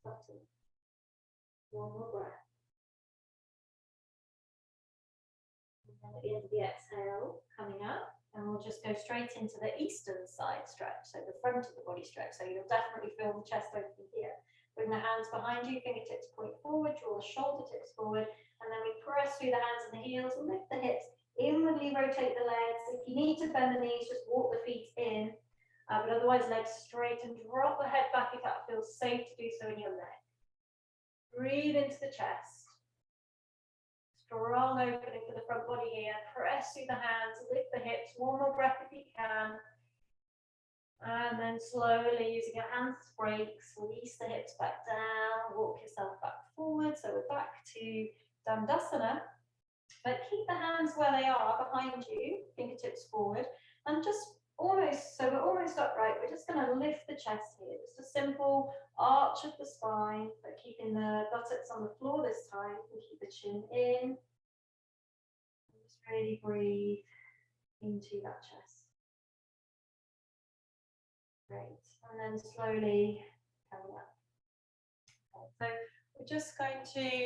Button. One more breath. And then at the end of the exhale, coming up, and we'll just go straight into the eastern side stretch, so the front of the body stretch. So you'll definitely feel the chest open here. Bring the hands behind you, fingertips point forward, draw the shoulder tips forward, and then we press through the hands and the heels and lift the hips, inwardly rotate the legs. If you need to bend the knees, just walk the feet in, but otherwise legs straight and drop the head back if that feels safe to do so in your neck. Breathe into the chest. Strong opening for the front body here. Press through the hands, lift the hips. One more breath if you can. And then slowly, using your hands as brakes, release the hips back down, walk yourself back forward. So we're back to Dandasana, but keep the hands where they are behind you, fingertips forward, and just almost, so we're almost upright. We're just going to lift the chest here. Just a simple arch of the spine, but keeping the buttocks on the floor this time, and keep the chin in. And just really breathe into that chest. Great, and then slowly coming up. Okay, so we're just going to,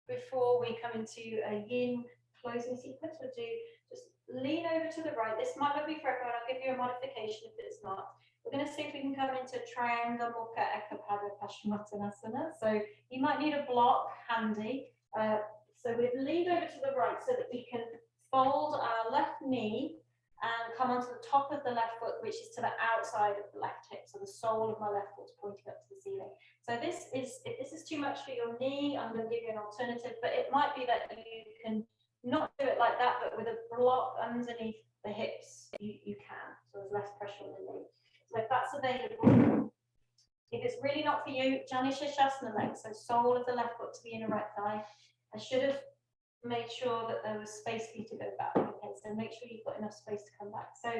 before we come into a yin closing sequence, we'll do just lean over to the right. This might not be for everyone. I'll give you a modification if it's not. We're going to see if we can come into Trianga Mukha Ekapada Paschimottanasana. So you might need a block handy. So we've leaned over to the right so that we can fold our left knee and come onto the top of the left foot, which is to the outside of the left hip. So the sole of my left foot's pointing up to the ceiling. So this is, if this is too much for your knee, I'm going to give you an alternative, but it might be that you can not do it like that, but with a block underneath the hips, you can. So there's less pressure on the knee. So if that's available, if it's really not for you, Jani Shirshasana leg, so sole of the left foot to the inner right thigh. I should have made sure that there was space for you to go back. Okay, so make sure you've got enough space to come back. So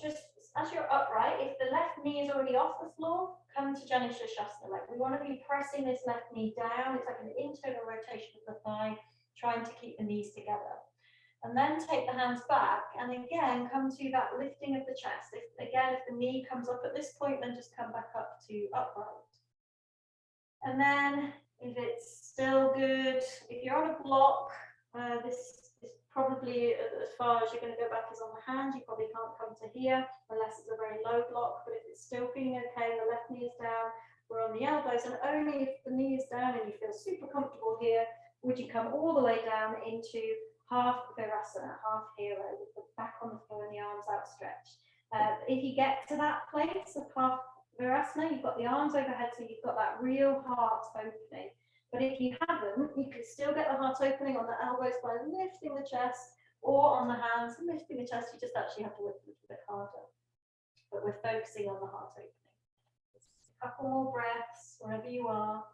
just as you're upright, if the left knee is already off the floor, come to Janu Shirshasana. Like we want to be pressing this left knee down. It's like an internal rotation of the thigh, trying to keep the knees together. And then take the hands back and again come to that lifting of the chest. If the knee comes up at this point, then just come back up to upright. And then if it's still good, if you're on a block, this is probably as far as you're going to go back is on the hand. You probably can't come to here unless it's a very low block, but if it's still feeling okay, the left knee is down, we're on the elbows, and only if the knee is down and you feel super comfortable here, would you come all the way down into half Virasana, half hero, with the back on the floor and the arms outstretched. If you get to that place of half Virasana, you've got the arms overhead, so you've got that real heart opening. But if you haven't, you can still get the heart opening on the elbows by lifting the chest, or on the hands and lifting the chest. You just actually have to work a little bit harder. But we're focusing on the heart opening. Just a couple more breaths wherever you are.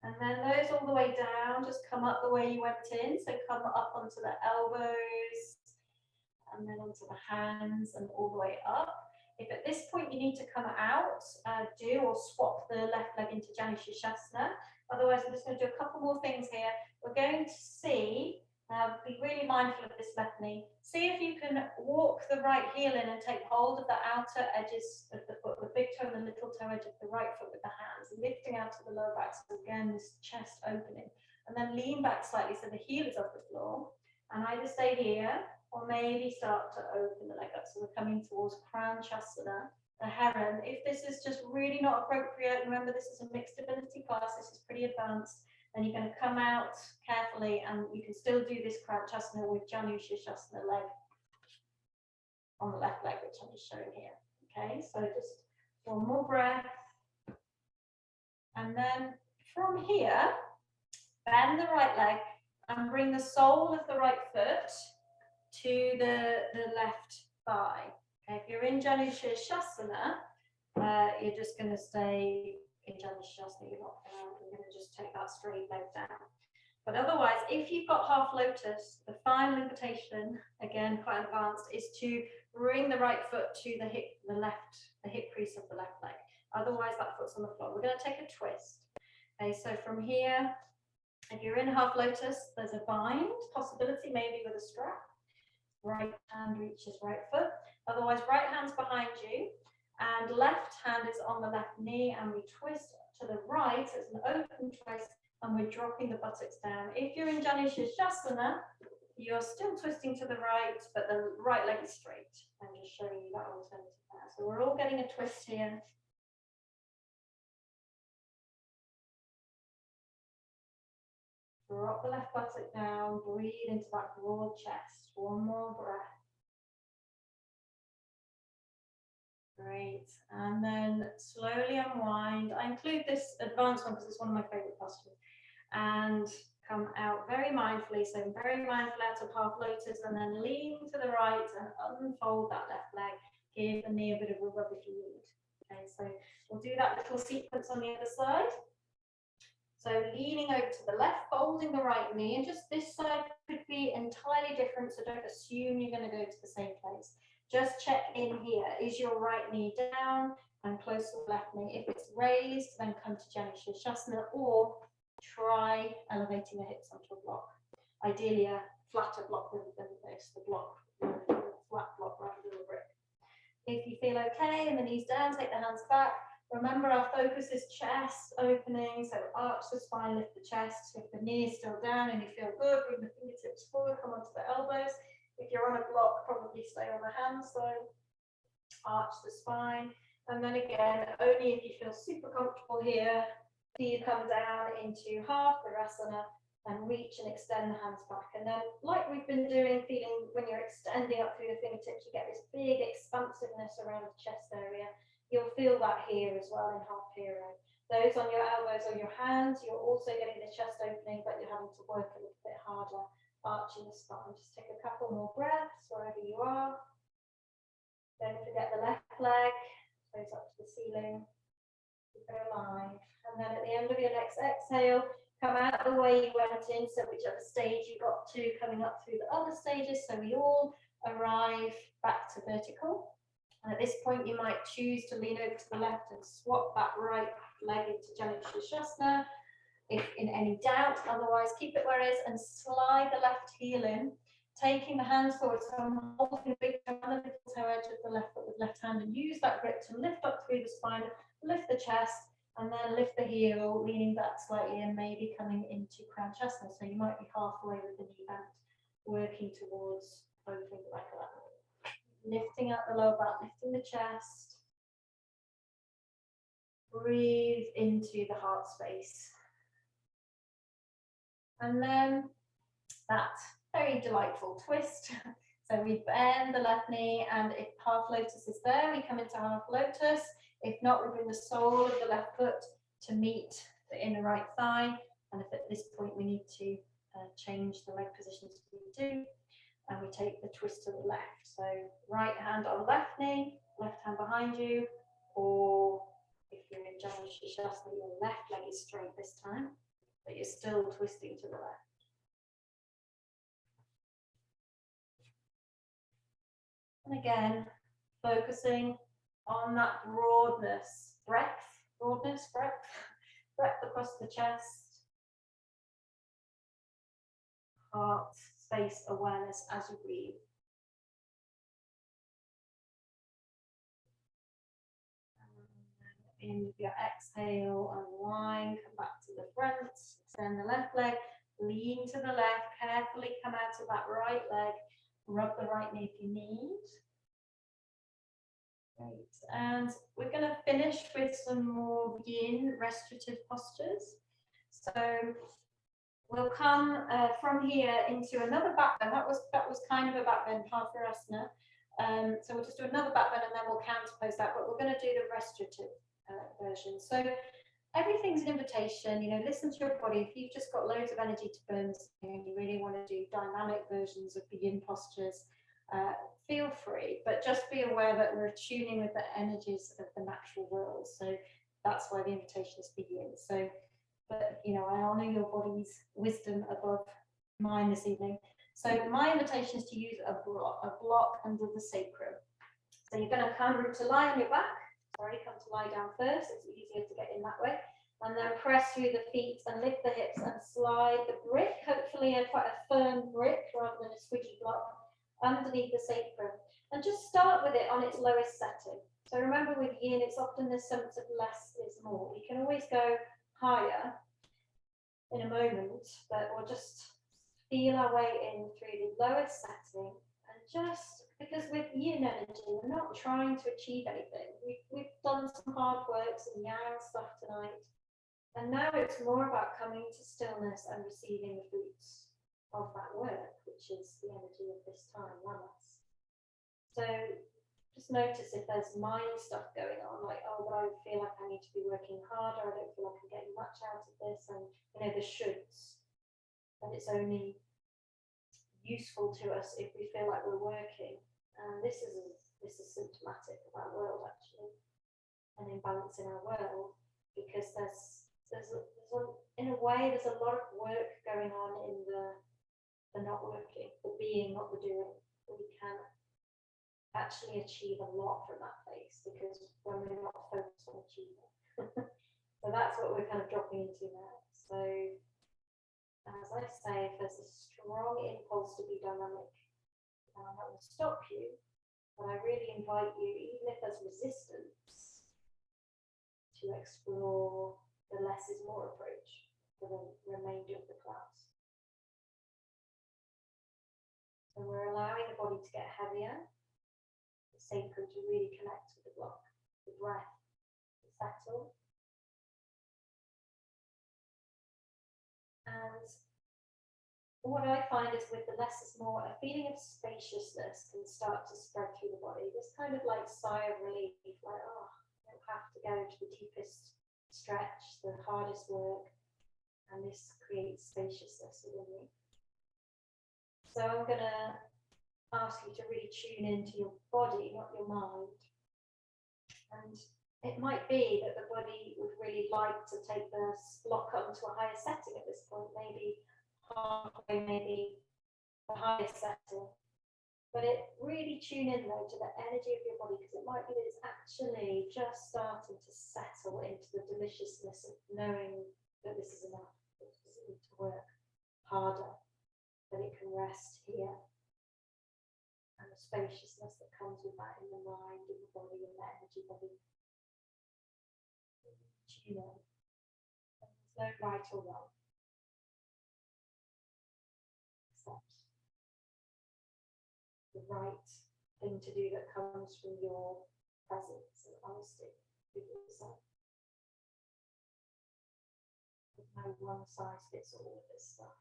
And then those all the way down, just come up the way you went in. So come up onto the elbows and then onto the hands and all the way up. If at this point you need to come out, do or swap the left leg into Janu Shirshasana. Otherwise, I'm just going to do a couple more things here. We're going to see, be really mindful of this left knee. See if you can walk the right heel in and take hold of the outer edges of the foot, the big toe and the little toe edge of the right foot with the hands, lifting out to the lower back. So again, this chest opening. And then lean back slightly so the heel is off the floor. And either stay here or maybe start to open the leg up. So we're coming towards Crown Chasana, the heron. If this is just really not appropriate, remember this is a mixed ability class, this is pretty advanced, then you're going to come out carefully and you can still do this Crown Chasana with Janu Shirshasana leg on the left leg, which I'm just showing here. Okay, so just one more breath. And then from here, bend the right leg and bring the sole of the right foot to the left thigh. Okay, if you're in Janu Shirshasana, you're just going to stay in Janu Shirshasana. You're going to just take that straight leg down. But otherwise, if you've got half lotus, the final invitation, again quite advanced, is to bring the right foot to the hip crease of the left leg. Otherwise, that foot's on the floor. We're going to take a twist. Okay, so from here, if you're in half lotus, there's a bind possibility, maybe with a strap. Right hand reaches right foot. Otherwise, right hand's behind you and left hand is on the left knee, and we twist to the right. So it's an open twist and we're dropping the buttocks down. If you're in Janu Shirshasana, you're still twisting to the right, but the right leg is straight. I'm just showing you that alternative there. So we're all getting a twist here. Drop the left buttock down, breathe into that broad chest. One more breath. Great. And then slowly unwind. I include this advanced one because it's one of my favorite postures. And come out very mindfully. So very mindful out of half lotus and then lean to the right and unfold that left leg. Give the knee a bit of a rub if you need. Okay, so we'll do that little sequence on the other side. So leaning over to the left, folding the right knee, and just this side could be entirely different, so don't assume you're going to go to the same place. Just check in here. Is your right knee down and close to the left knee? If it's raised, then come to Janu Shirshasana, or try elevating the hips onto a block. Ideally a flatter block than this, the block, flat block rather than a brick. If you feel okay and the knees down, take the hands back. Remember, our focus is chest opening, so arch the spine, lift the chest. If the knee is still down and you feel good, bring the fingertips forward, come onto the elbows. If you're on a block, probably stay on the hands, so arch the spine. And then again, only if you feel super comfortable here, do you come down into half Virasana and reach and extend the hands back. And then, like we've been doing, feeling when you're extending up through the fingertips, you get this big expansiveness around the chest area. You'll feel that here as well in half hero. Those on your elbows or your hands, you're also getting the chest opening, but you're having to work a little bit harder, arching the spine. Just take a couple more breaths wherever you are. Don't forget the left leg, goes up to the ceiling. Keep it alive. And then at the end of your next exhale, come out the way you went in, so whichever stage you got to, coming up through the other stages. So we all arrive back to vertical. And at this point, you might choose to lean over to the left and swap that right leg into Janu Shirshasana. If in any doubt, otherwise keep it where it is and slide the left heel in, taking the hands forward. So I'm holding the big toe on the little toe edge of the left foot with left hand, and use that grip to lift up through the spine, lift the chest, and then lift the heel, leaning back slightly and maybe coming into Kranchasana. So you might be halfway with the knee bent, working towards opening the back of that. Lifting out the lower back, lifting the chest. Breathe into the heart space. And then that very delightful twist. So we bend the left knee, and if half lotus is there, we come into half lotus. If not, we bring the sole of the left foot to meet the inner right thigh. And if at this point we need to change the leg positions, we do. And we take the twist to the left. So right hand on left knee, left hand behind you, or if you're in Janu Shirshasana, your left leg is straight this time, but you're still twisting to the left. And again, focusing on that broadness, breadth across the chest, heart space awareness as you breathe. In your exhale, unwind, come back to the front, extend the left leg, lean to the left, carefully come out of that right leg, rub the right knee if you need. Great, and we're going to finish with some more yin restorative postures. So we'll come from here into another back bend. That was kind of a back bend, Partharasana. So we'll just do another back bend and then we'll counterpose that, but we're going to do the restorative version. So everything's an invitation, you know, listen to your body. If you've just got loads of energy to burn and you really want to do dynamic versions of the yin postures, feel free, but just be aware that we're tuning with the energies of the natural world. So that's why the invitation is for yin. So, but you know, I honor your body's wisdom above mine this evening. So my invitation is to use a block under the sacrum. So you're going to come to lie on your back. Sorry, come to lie down first. It's easier to get in that way. And then press through the feet and lift the hips and slide the brick, hopefully quite a firm brick rather than a squidgy block, underneath the sacrum. And just start with it on its lowest setting. So remember with yin, it's often this sense of less is more. We can always go higher in a moment, but we'll just feel our way in through the lowest setting. And just because with yin energy, we're not trying to achieve anything. We've done some hard work, some yang stuff tonight. And now it's more about coming to stillness and receiving the fruits of that work, which is the energy of this time, Lammas. So just notice if there's mind stuff going on, like, oh, but I feel like I need to be working harder, I don't feel like I'm getting much out of this, and you know, the shoulds. And it's only useful to us if we feel like we're working. And this is symptomatic of our world, actually, an imbalance in our world, because in a way there's a lot of work going on in the not working, the being, not the doing. We can actually achieve a lot from that place because when we're not focused on achieving. So that's what we're kind of dropping into now. So as I say, if there's a strong impulse to be dynamic, that will stop you. But I really invite you, even if there's resistance, to explore the less is more approach for the remainder of the class. So we're allowing the body to get heavier, the sacrum to really connect with the block, the breath to settle. And what I find is with the less is more, a feeling of spaciousness can start to spread through the body. This kind of like sigh of relief, like, oh, I don't have to go to the deepest stretch, the hardest work, and this creates spaciousness within me. So I'm going to ask you to really tune into your body, not your mind. And it might be that the body would really like to take the block onto a higher setting at this point, maybe halfway, maybe the highest setting. But it really tune in though to the energy of your body, because it might be that it's actually just starting to settle into the deliciousness of knowing that this is enough. It doesn't need to work harder, that it can rest here. And the spaciousness that comes with that in the mind, in the body, in the energy body. Tune in. And there's no right or wrong. Except the right thing to do that comes from your presence and honesty with yourself. There's no one size fits all of this stuff.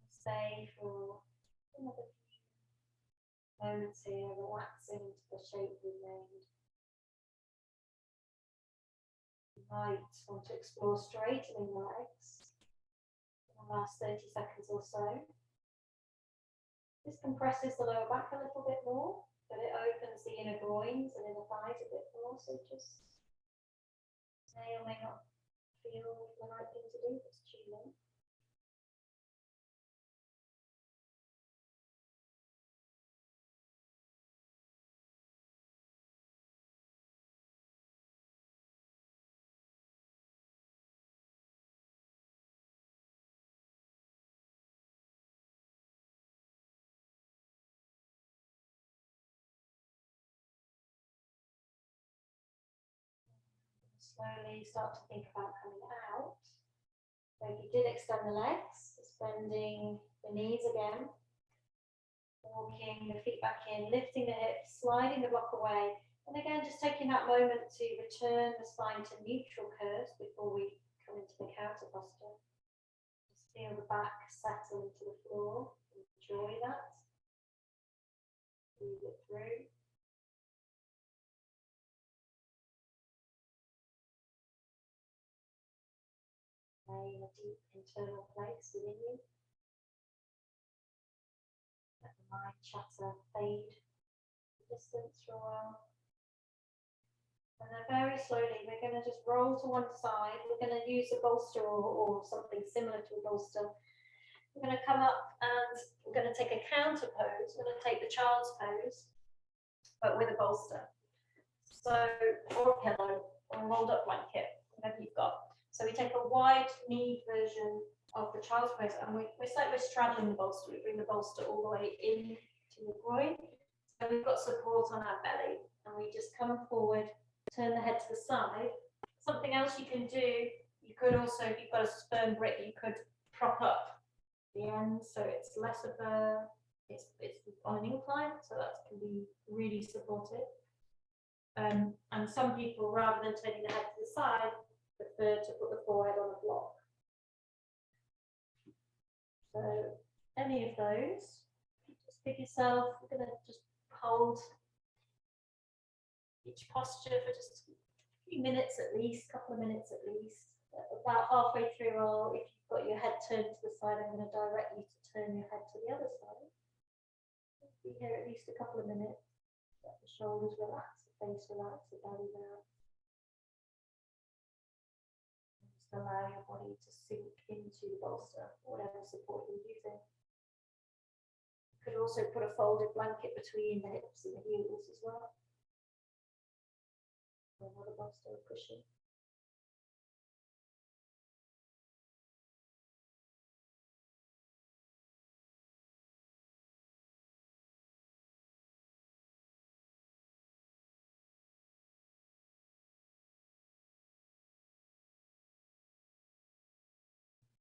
Stay for another few moments here, relaxing into the shape we made. You might want to explore straightening the legs. Last 30 seconds or so. This compresses the lower back a little bit more, but it opens the inner groins and inner thighs a bit more. So just may or may not feel the right thing to do. Just tune in. Slowly start to think about coming out. So if you did extend the legs, just bending the knees again, walking the feet back in, lifting the hips, sliding the block away, and again just taking that moment to return the spine to neutral curves before we come into the counter posture. Just feel the back settle into the floor. Enjoy that. Breathe it through. In a deep internal place within you. Let the mind chatter fade the distance for a while. And then very slowly we're going to just roll to one side. We're going to use a bolster or something similar to a bolster. We're going to come up and we're going to take a counter pose. We're going to take the child's pose, but with a bolster. So, or a pillow, or a rolled up blanket, whatever you've got. So we take a wide knee version of the child's pose, and it's like we're straddling the bolster. We bring the bolster all the way in to the groin. So we've got support on our belly, and we just come forward, turn the head to the side. Something else you can do, you could also, if you've got a sperm brick, you could prop up the end so it's less of a, it's on an incline, so that can be really supportive. And some people, rather than turning the head to the side, prefer to put the forehead on a block. So any of those, just pick yourself. We're going to just hold each posture for just a few minutes at least, a couple of minutes at least. About halfway through, or if you've got your head turned to the side, I'm going to direct you to turn your head to the other side. Be here at least a couple of minutes. Let the shoulders relax, the face relax, the belly relax. Just allow your body to sink into the bolster, whatever support you're using. You could also put a folded blanket between the hips and the heels as well. Another bolster or cushion.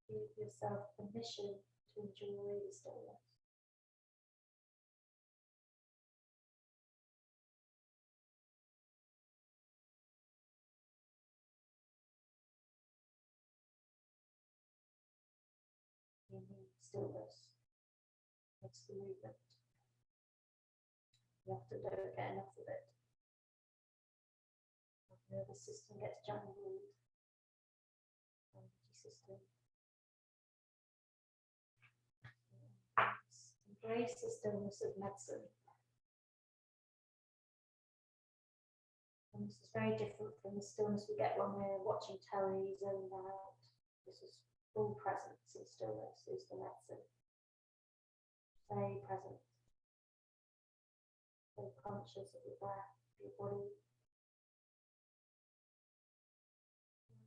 Give yourself permission to enjoy the stillness. You need stillness. It's the movement. You often don't get enough of it. The nervous system gets jangled. Energy system. Embrace the stillness of medicine. And this is very different from the stillness we get when we're watching telly, zoned out. This is Full presence and stillness is the medicine. Stay present. Stay conscious of your breath, your body.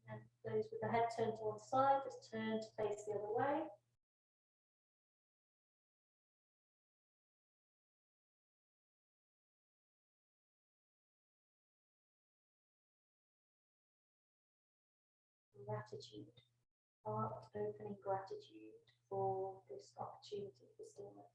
And those with the head turned to one side, just turn to face the other way. Gratitude, heart opening gratitude for this opportunity for stillness.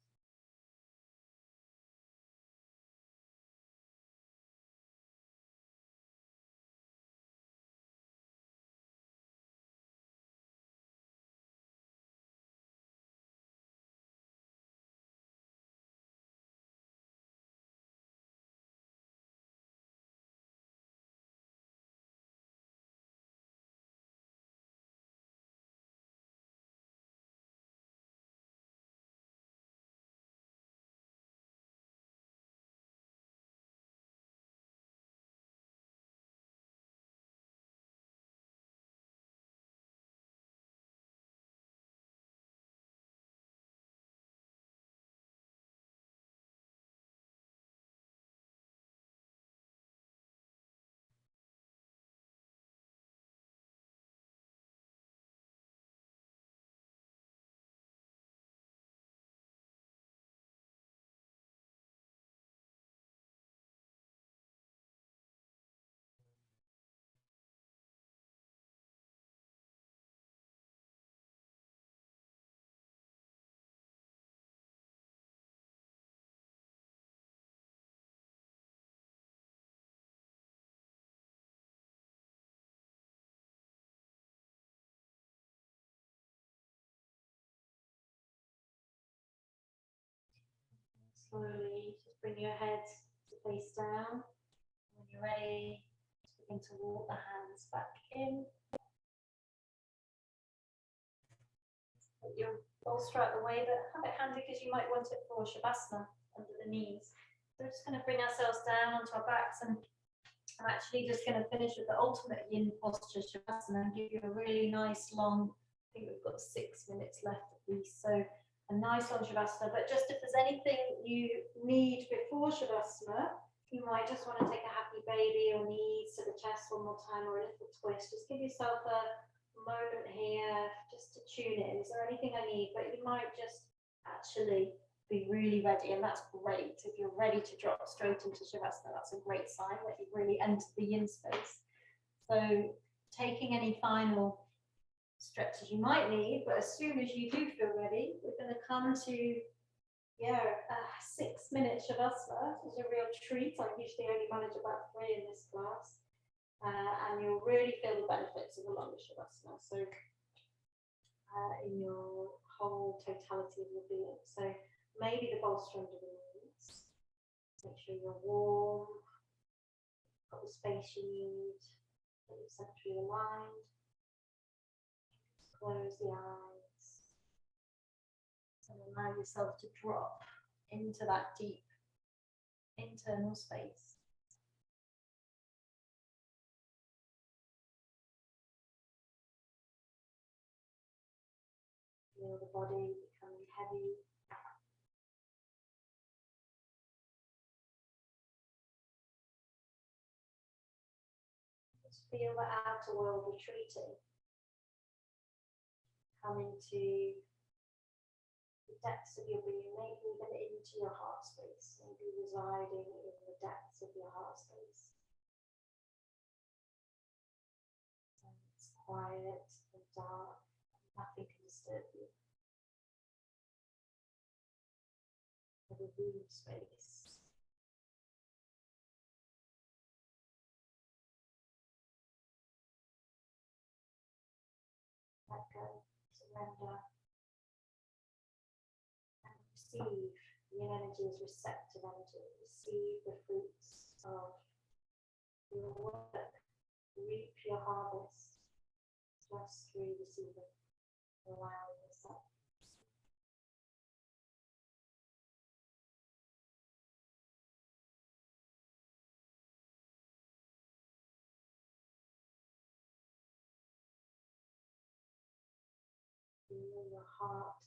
Slowly just bring your head to face down. When you're ready, just begin to walk the hands back in. Put your bolster out the way, but have it handy because you might want it for Shavasana under the knees. So we're just going to bring ourselves down onto our backs, and I'm actually just going to finish with the ultimate yin posture Shavasana and give you a really nice long, I think we've got 6 minutes left at least, so a nice long Shavasana. But just if there's anything you need before Shavasana, you might just want to take a happy baby or knees to the chest one more time, or a little twist. Just give yourself a moment here just to tune in. Is there anything I need? But you might just actually be really ready, and that's great. If you're ready to drop straight into Shavasana, that's a great sign that you've really entered the yin space. So taking any final stretches you might need, but as soon as you do feel ready, we're going to come to 6 minute Shavasana. It's a real treat. I usually only manage about 3 in this class, and you'll really feel the benefits of a longer Shavasana. So in your whole totality of your being. So maybe the bolster under the knees. Make sure you're warm, got the space you need, get your centrally aligned. Close the eyes and allow yourself to drop into that deep internal space. Feel the body becoming heavy. Just feel the outer world retreating. Come into the depths of your being, maybe even into your heart space, maybe residing in the depths of your heart space. And it's quiet and dark, and nothing can disturb you. For the room space. Let go, surrender. Receive the energy as receptive energy. Receive the fruits of your work. Reap your harvest just through receiving, allowing yourself. Feel your heart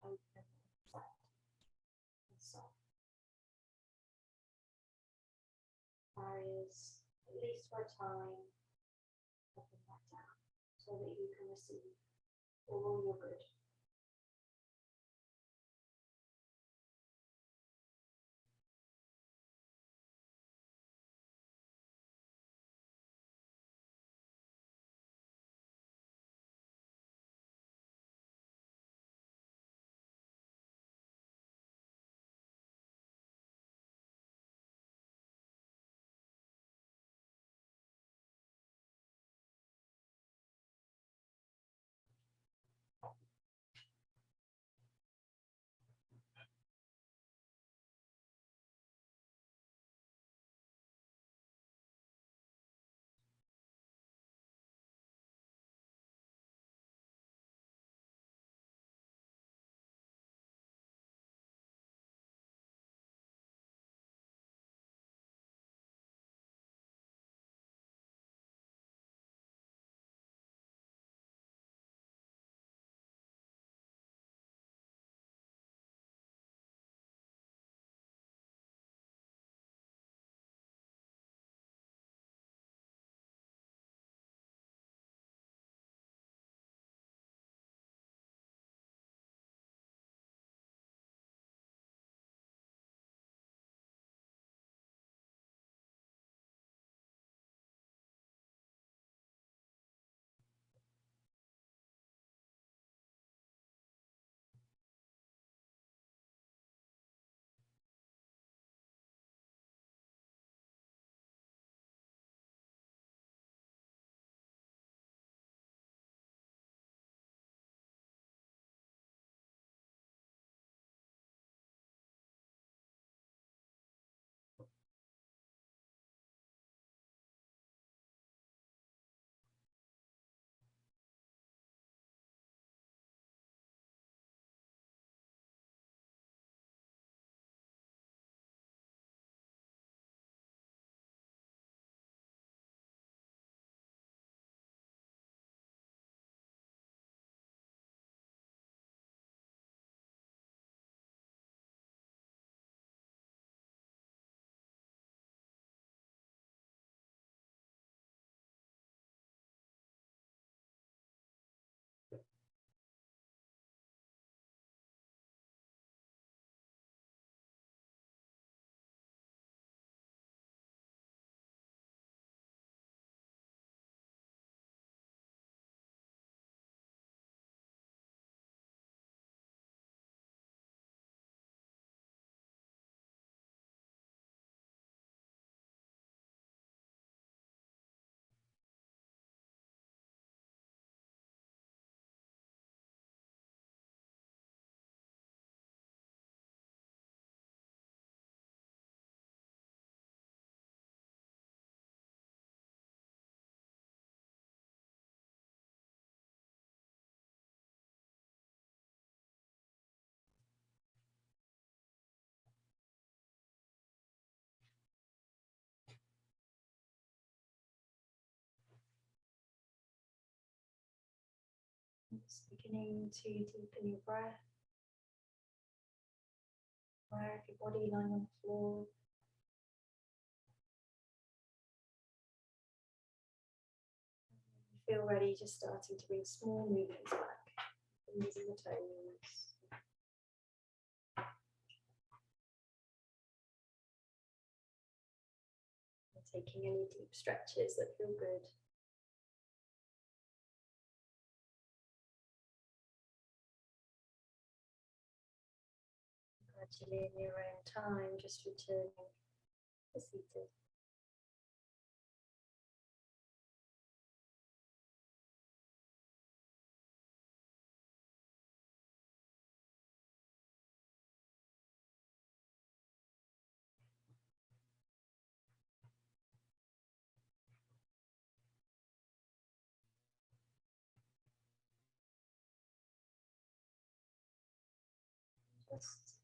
open and flat and soft. Barriers, at least for a time, open that down so that you can receive all your good. Just beginning to deepen your breath. Aware of your body lying on the floor. Feel ready, just starting to bring small movements back. Fingers and the toes. And taking any deep stretches that feel good. Gradually in your own time, just returning to seated. Just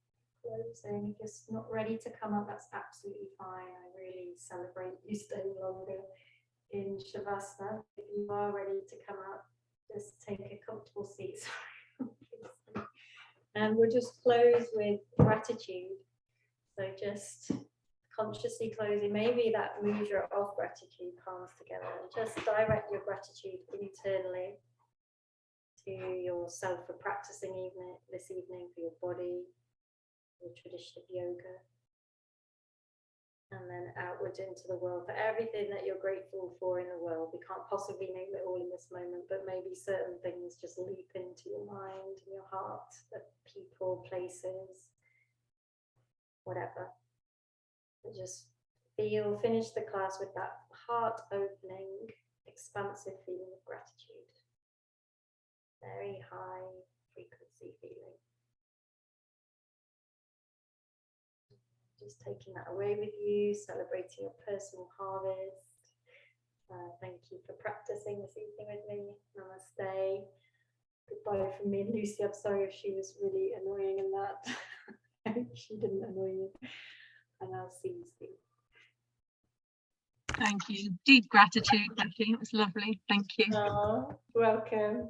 closing. If you're not ready to come up, that's absolutely fine. I really celebrate you staying longer in Shavasana. If you are ready to come up, just take a comfortable seat. And we'll just close with gratitude. So just consciously closing, maybe that mudra of gratitude, palms together, and just direct your gratitude internally to yourself for practicing this evening, for your body, your tradition of yoga, and then outward into the world for everything that you're grateful for in the world. We can't possibly name it all in this moment, but maybe certain things just leap into your mind and your heart, the people, places, whatever. But just finish the class with that heart opening, expansive feeling of gratitude. Very high frequency feeling. Just taking that away with you, celebrating your personal harvest. Thank you for practicing this evening with me. Namaste. Goodbye from me and Lucy. I'm sorry if she was really annoying in that. I hope she didn't annoy you. And I'll see you soon. Thank you. Deep gratitude, Becky. It was lovely. Thank you. Oh, welcome.